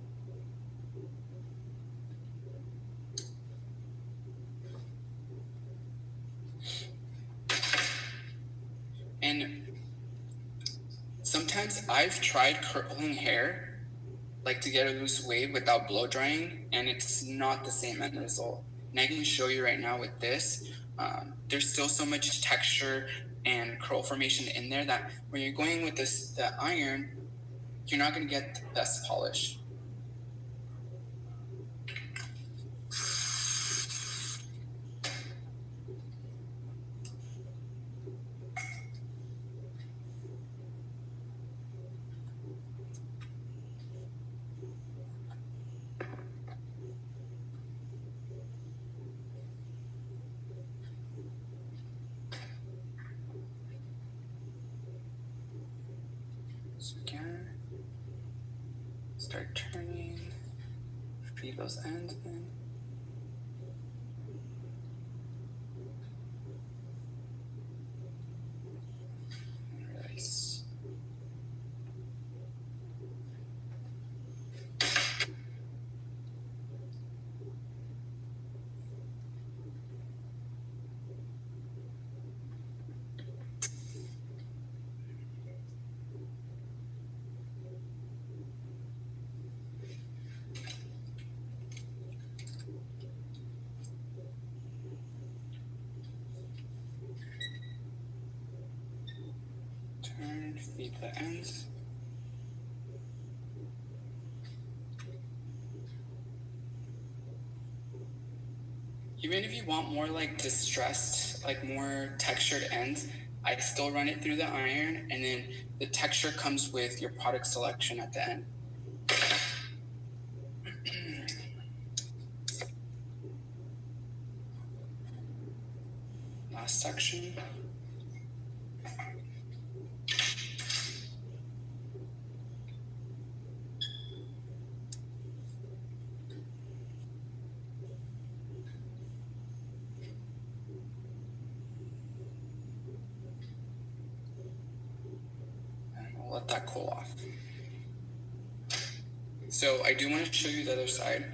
And sometimes I've tried curling hair, like to get a loose wave without blow drying, and it's not the same end result. And I can show you right now with this. There's still so much texture and curl formation in there that when you're going with the iron, you're not going to get the best polish. So again, start turning, feed those ends in. Release. Turn, feed the ends. Even if you want more like distressed, like more textured ends, I still run it through the iron, and then the texture comes with your product selection at the end. Last section. Let that cool off. So I do want to show you the other side.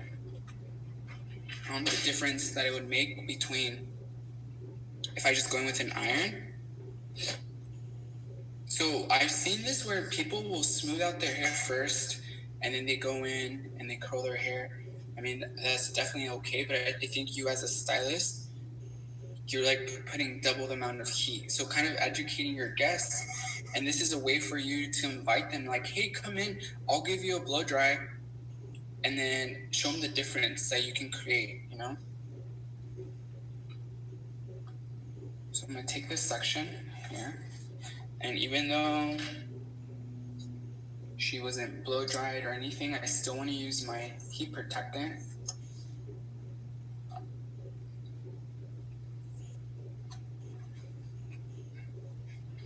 The difference that it would make between if I just go in with an iron. So I've seen this where people will smooth out their hair first and then they go in and they curl their hair. I mean, that's definitely okay, but I think you as a stylist, you're like putting double the amount of heat. So kind of educating your guests. And this is a way for you to invite them like, hey, come in, I'll give you a blow dry. And then show them the difference that you can create, you know? So I'm gonna take this section here. And even though she wasn't blow dried or anything, I still want to use my heat protectant.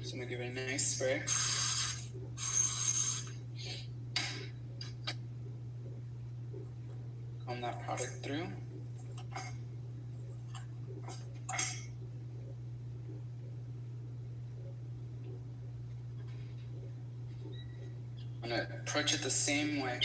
So I'm gonna give it a nice spray. Comb that product through. I'm gonna approach it the same way.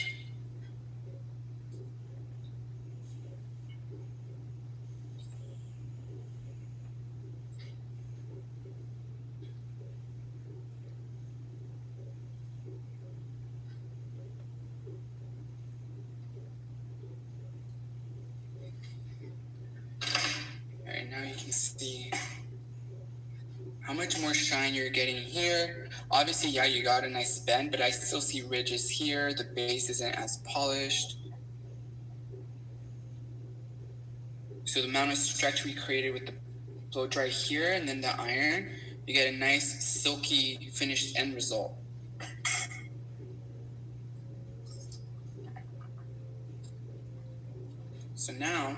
Alright, now you can see how much more shine you're getting here. Obviously, yeah, you got a nice bend, but I still see ridges here. The base isn't as polished. So the amount of stretch we created with the blow dry here and then the iron, you get a nice silky finished end result. So now,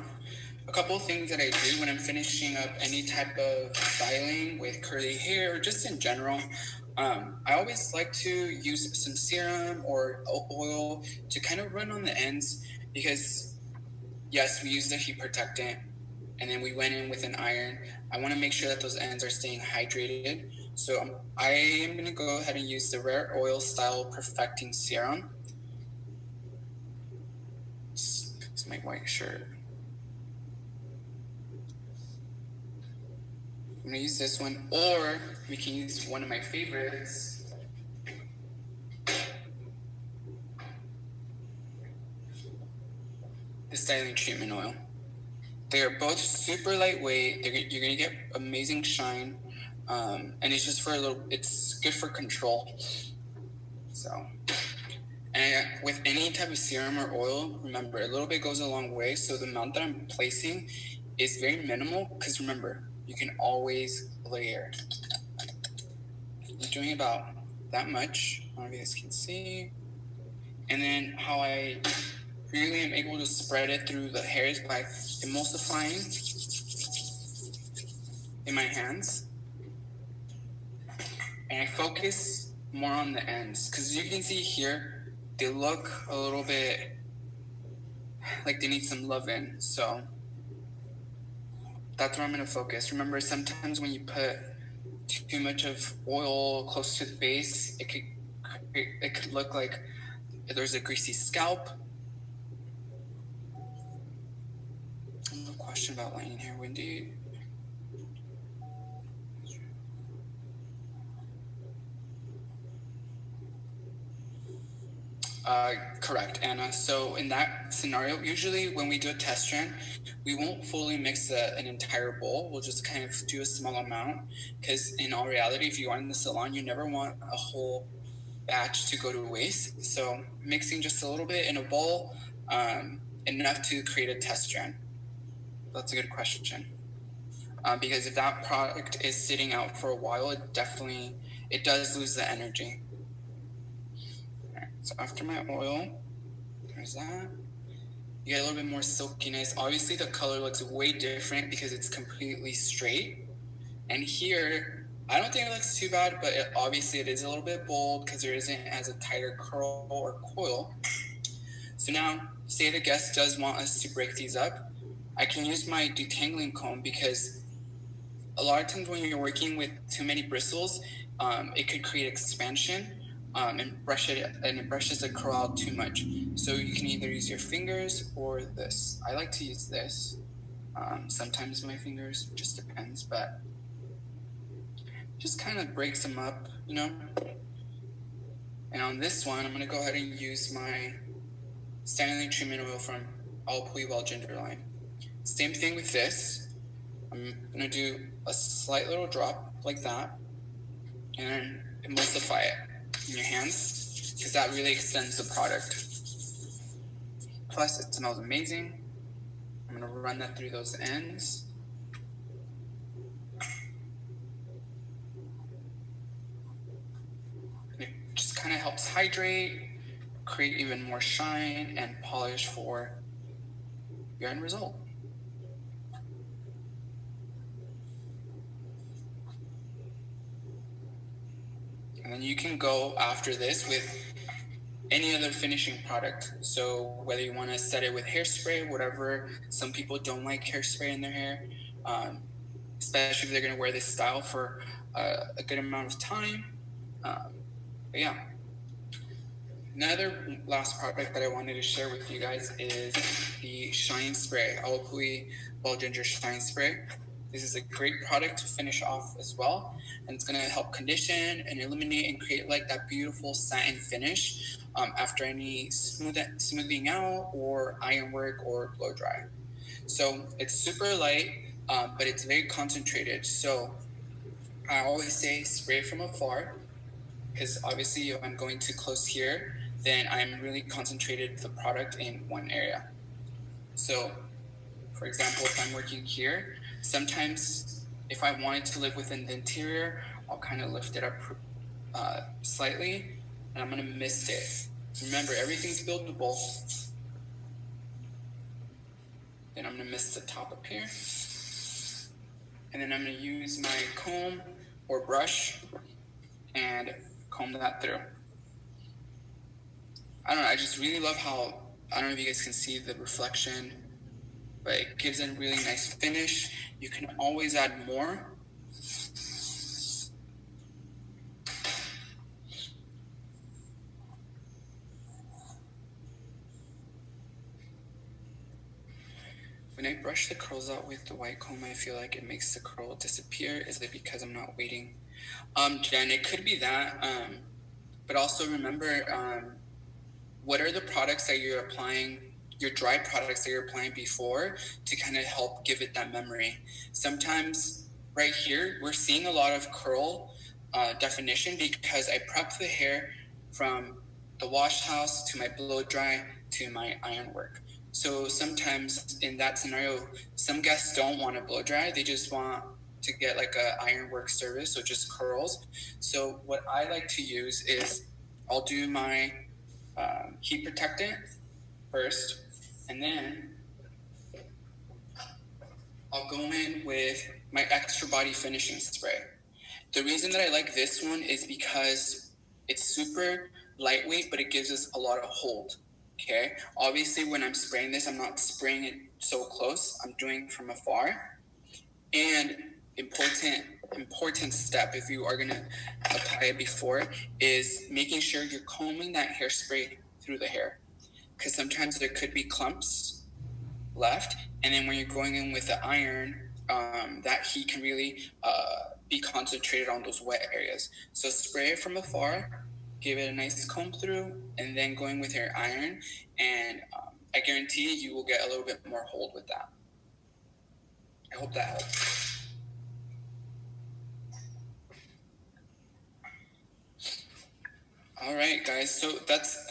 a couple of things that I do when I'm finishing up any type of styling with curly hair or just in general, I always like to use some serum or oil to kind of run on the ends because, yes, we use the heat protectant and then we went in with an iron. I want to make sure that those ends are staying hydrated. So I am going to go ahead and use the Rare Oil Style Perfecting Serum. It's my white shirt. I'm gonna use this one, or we can use one of my favorites. The Styling Treatment Oil. They are both super lightweight. You're gonna get amazing shine, and it's just for a little. It's good for control. So, and with any type of serum or oil, remember a little bit goes a long way. So the amount that I'm placing is very minimal because remember, you can always layer. I'm doing about that much. I don't know if you guys can see. And then how I really am able to spread it through the hairs by emulsifying in my hands. And I focus more on the ends because you can see here, they look a little bit like they need some love in. So that's where I'm going to focus. Remember, sometimes when you put too much of oil close to the base, it could look like there's a greasy scalp. No question about lining hair, Wendy. Correct, Anna. So in that scenario, usually when we do a test strand, we won't fully mix an entire bowl. We'll just kind of do a small amount because in all reality, if you are in the salon, you never want a whole batch to go to waste. So mixing just a little bit in a bowl, enough to create a test strand. That's a good question. Because if that product is sitting out for a while, it does lose the energy. So after my oil, there's that. You get a little bit more silkiness. Obviously the color looks way different because it's completely straight. And here, I don't think it looks too bad, but obviously it is a little bit bold because there isn't as a tighter curl or coil. So now, say the guest does want us to break these up, I can use my detangling comb because a lot of times when you're working with too many bristles, it could create expansion. and it brushes the curl out too much. So you can either use your fingers or this. I like to use this. Sometimes my fingers, just depends, but just kind of breaks them up, you know. And on this one, I'm gonna go ahead and use my styling treatment oil from Awapui Wild Ginger line. Same thing with this. I'm gonna do a slight little drop like that, and then emulsify it in your hands, because that really extends the product. Plus, it smells amazing. I'm gonna run that through those ends. And it just kind of helps hydrate, create even more shine and polish for your end result. And then you can go after this with any other finishing product. So whether you want to set it with hairspray, whatever. Some people don't like hairspray in their hair, especially if they're going to wear this style for a good amount of time. But yeah. Another last product that I wanted to share with you guys is the Shine Spray, Awapui Wild Ginger Shine Spray. This is a great product to finish off as well, and it's going to help condition and illuminate and create like that beautiful satin finish after any smoothing out or iron work or blow dry. So it's super light, but it's very concentrated. So I always say spray from afar, because obviously if I'm going too close here, then I'm really concentrated the product in one area. So for example, if I'm working here, sometimes if I wanted to live within the interior, I'll kind of lift it up slightly, and I'm going to mist it. Remember, everything's buildable. Then I'm going to mist the top up here. And then I'm going to use my comb or brush and comb that through. I don't know, I just really love how, I don't know if you guys can see the reflection, but it gives it a really nice finish. You can always add more. When I brush the curls out with the white comb, I feel like it makes the curl disappear. Is it because I'm not waiting? Jen, it could be that, but also remember, what are the products that you're applying, your dry products that you're applying before, to kind of help give it that memory. Sometimes right here, we're seeing a lot of curl definition because I prep the hair from the wash house to my blow dry to my iron work. So sometimes in that scenario, some guests don't want to blow dry. They just want to get like a iron work service, so just curls. So what I like to use is I'll do my heat protectant first, and then I'll go in with my extra body finishing spray. The reason that I like this one is because it's super lightweight, but it gives us a lot of hold. Okay, obviously when I'm spraying this, I'm not spraying it so close. I'm doing from afar. And important step, if you are gonna apply it before, is making sure you're combing that hairspray through the hair, because sometimes there could be clumps left, and then when you're going in with the iron, that heat can really be concentrated on those wet areas. So spray it from afar, give it a nice comb through, and then going with your iron, and I guarantee you will get a little bit more hold with that. I hope that helps. All right, guys. So that's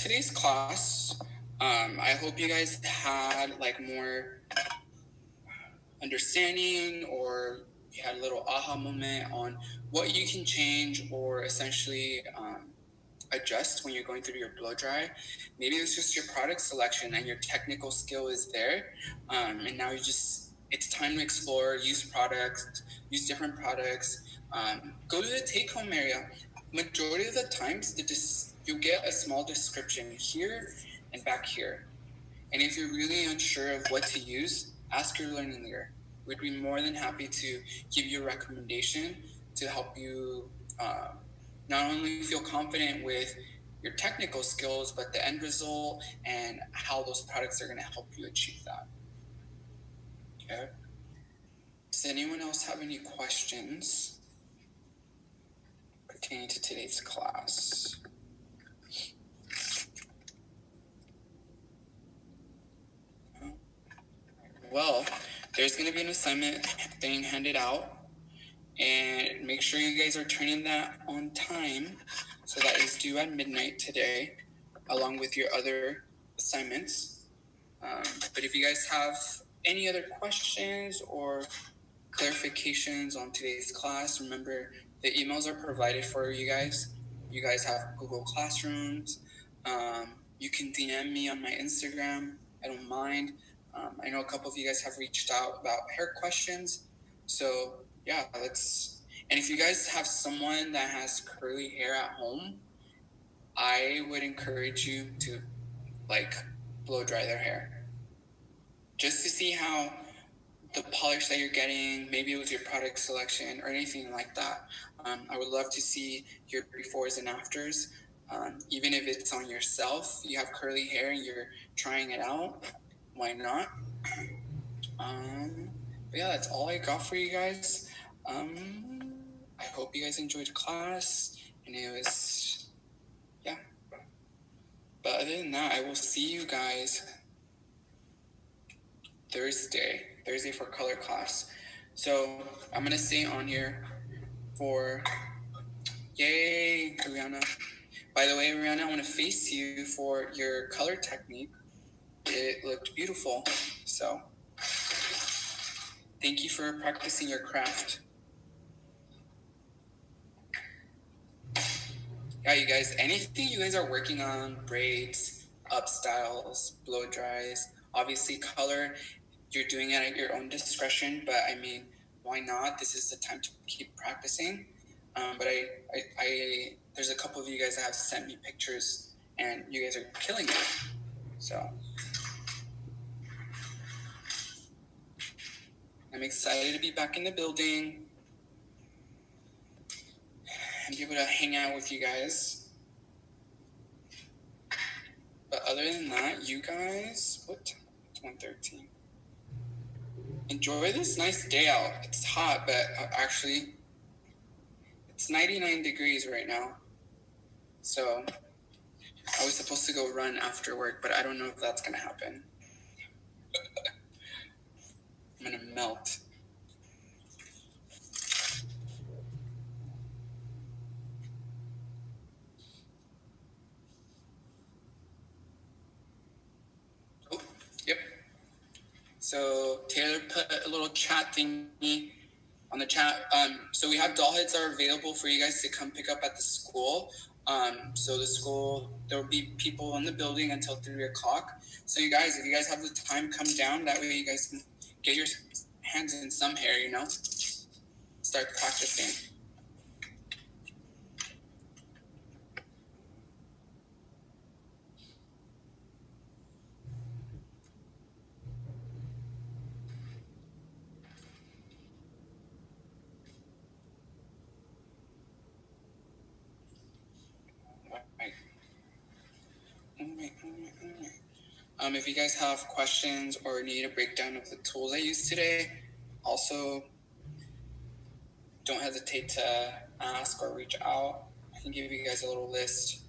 today's class. I hope you guys had like more understanding, or you had a little aha moment on what you can change or essentially adjust when you're going through your blow dry. Maybe it's just your product selection and your technical skill is there, and now it's time to explore, use different products, go to the take-home area. Majority of the times, you'll get a small description here and back here. And if you're really unsure of what to use, ask your learning leader. We'd be more than happy to give you a recommendation to help you not only feel confident with your technical skills, but the end result and how those products are going to help you achieve that. Okay. Does anyone else have any questions pertaining to today's class? Well, there's going to be an assignment being handed out, and make sure you guys are turning that on time. So that is due at midnight today, along with your other assignments. But if you guys have any other questions or clarifications on today's class, remember the emails are provided for you guys. You guys have Google Classrooms. You can DM me on my Instagram. I don't mind. I know a couple of you guys have reached out about hair questions. So yeah, and if you guys have someone that has curly hair at home, I would encourage you to blow dry their hair. Just to see how the polish that you're getting, maybe it was your product selection or anything like that. I would love to see your befores and afters. Even if it's on yourself, you have curly hair and you're trying it out, why not? But yeah, that's all I got for you guys. I hope you guys enjoyed class, and it was, yeah. But other than that, I will see you guys Thursday for color class. So I'm gonna stay on here for, yay, Rihanna. By the way, Rihanna, I want to face you for your color technique. It looked beautiful. So thank you for practicing your craft. Yeah, you guys, anything you guys are working on, braids, up styles, blow dries, obviously color, you're doing it at your own discretion, but I mean, why not? This is the time to keep practicing. But I there's a couple of you guys that have sent me pictures, and you guys are killing it. So I'm excited to be back in the building and be able to hang out with you guys. But other than that, you guys, it's 1:13. Enjoy this nice day out. It's hot, but actually, it's 99 degrees right now. So I was supposed to go run after work, but I don't know if that's gonna happen. I'm gonna melt. Oh, yep. So Taylor put a little chat thingy on the chat. So we have doll heads that are available for you guys to come pick up at the school. So the school, there will be people in the building until 3 o'clock. So you guys, if you guys have the time, come down. That way you guys can get your hands in some hair, start practicing. If you guys have questions or need a breakdown of the tools I used today, also don't hesitate to ask or reach out. I can give you guys a little list.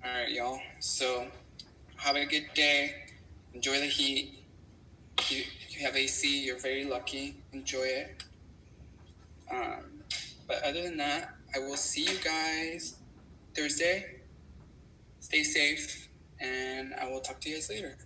All right, y'all. So have a good day. Enjoy the heat. You have AC. You're very lucky. Enjoy it. But other than that, I will see you guys Thursday. Stay safe, and I will talk to you guys later.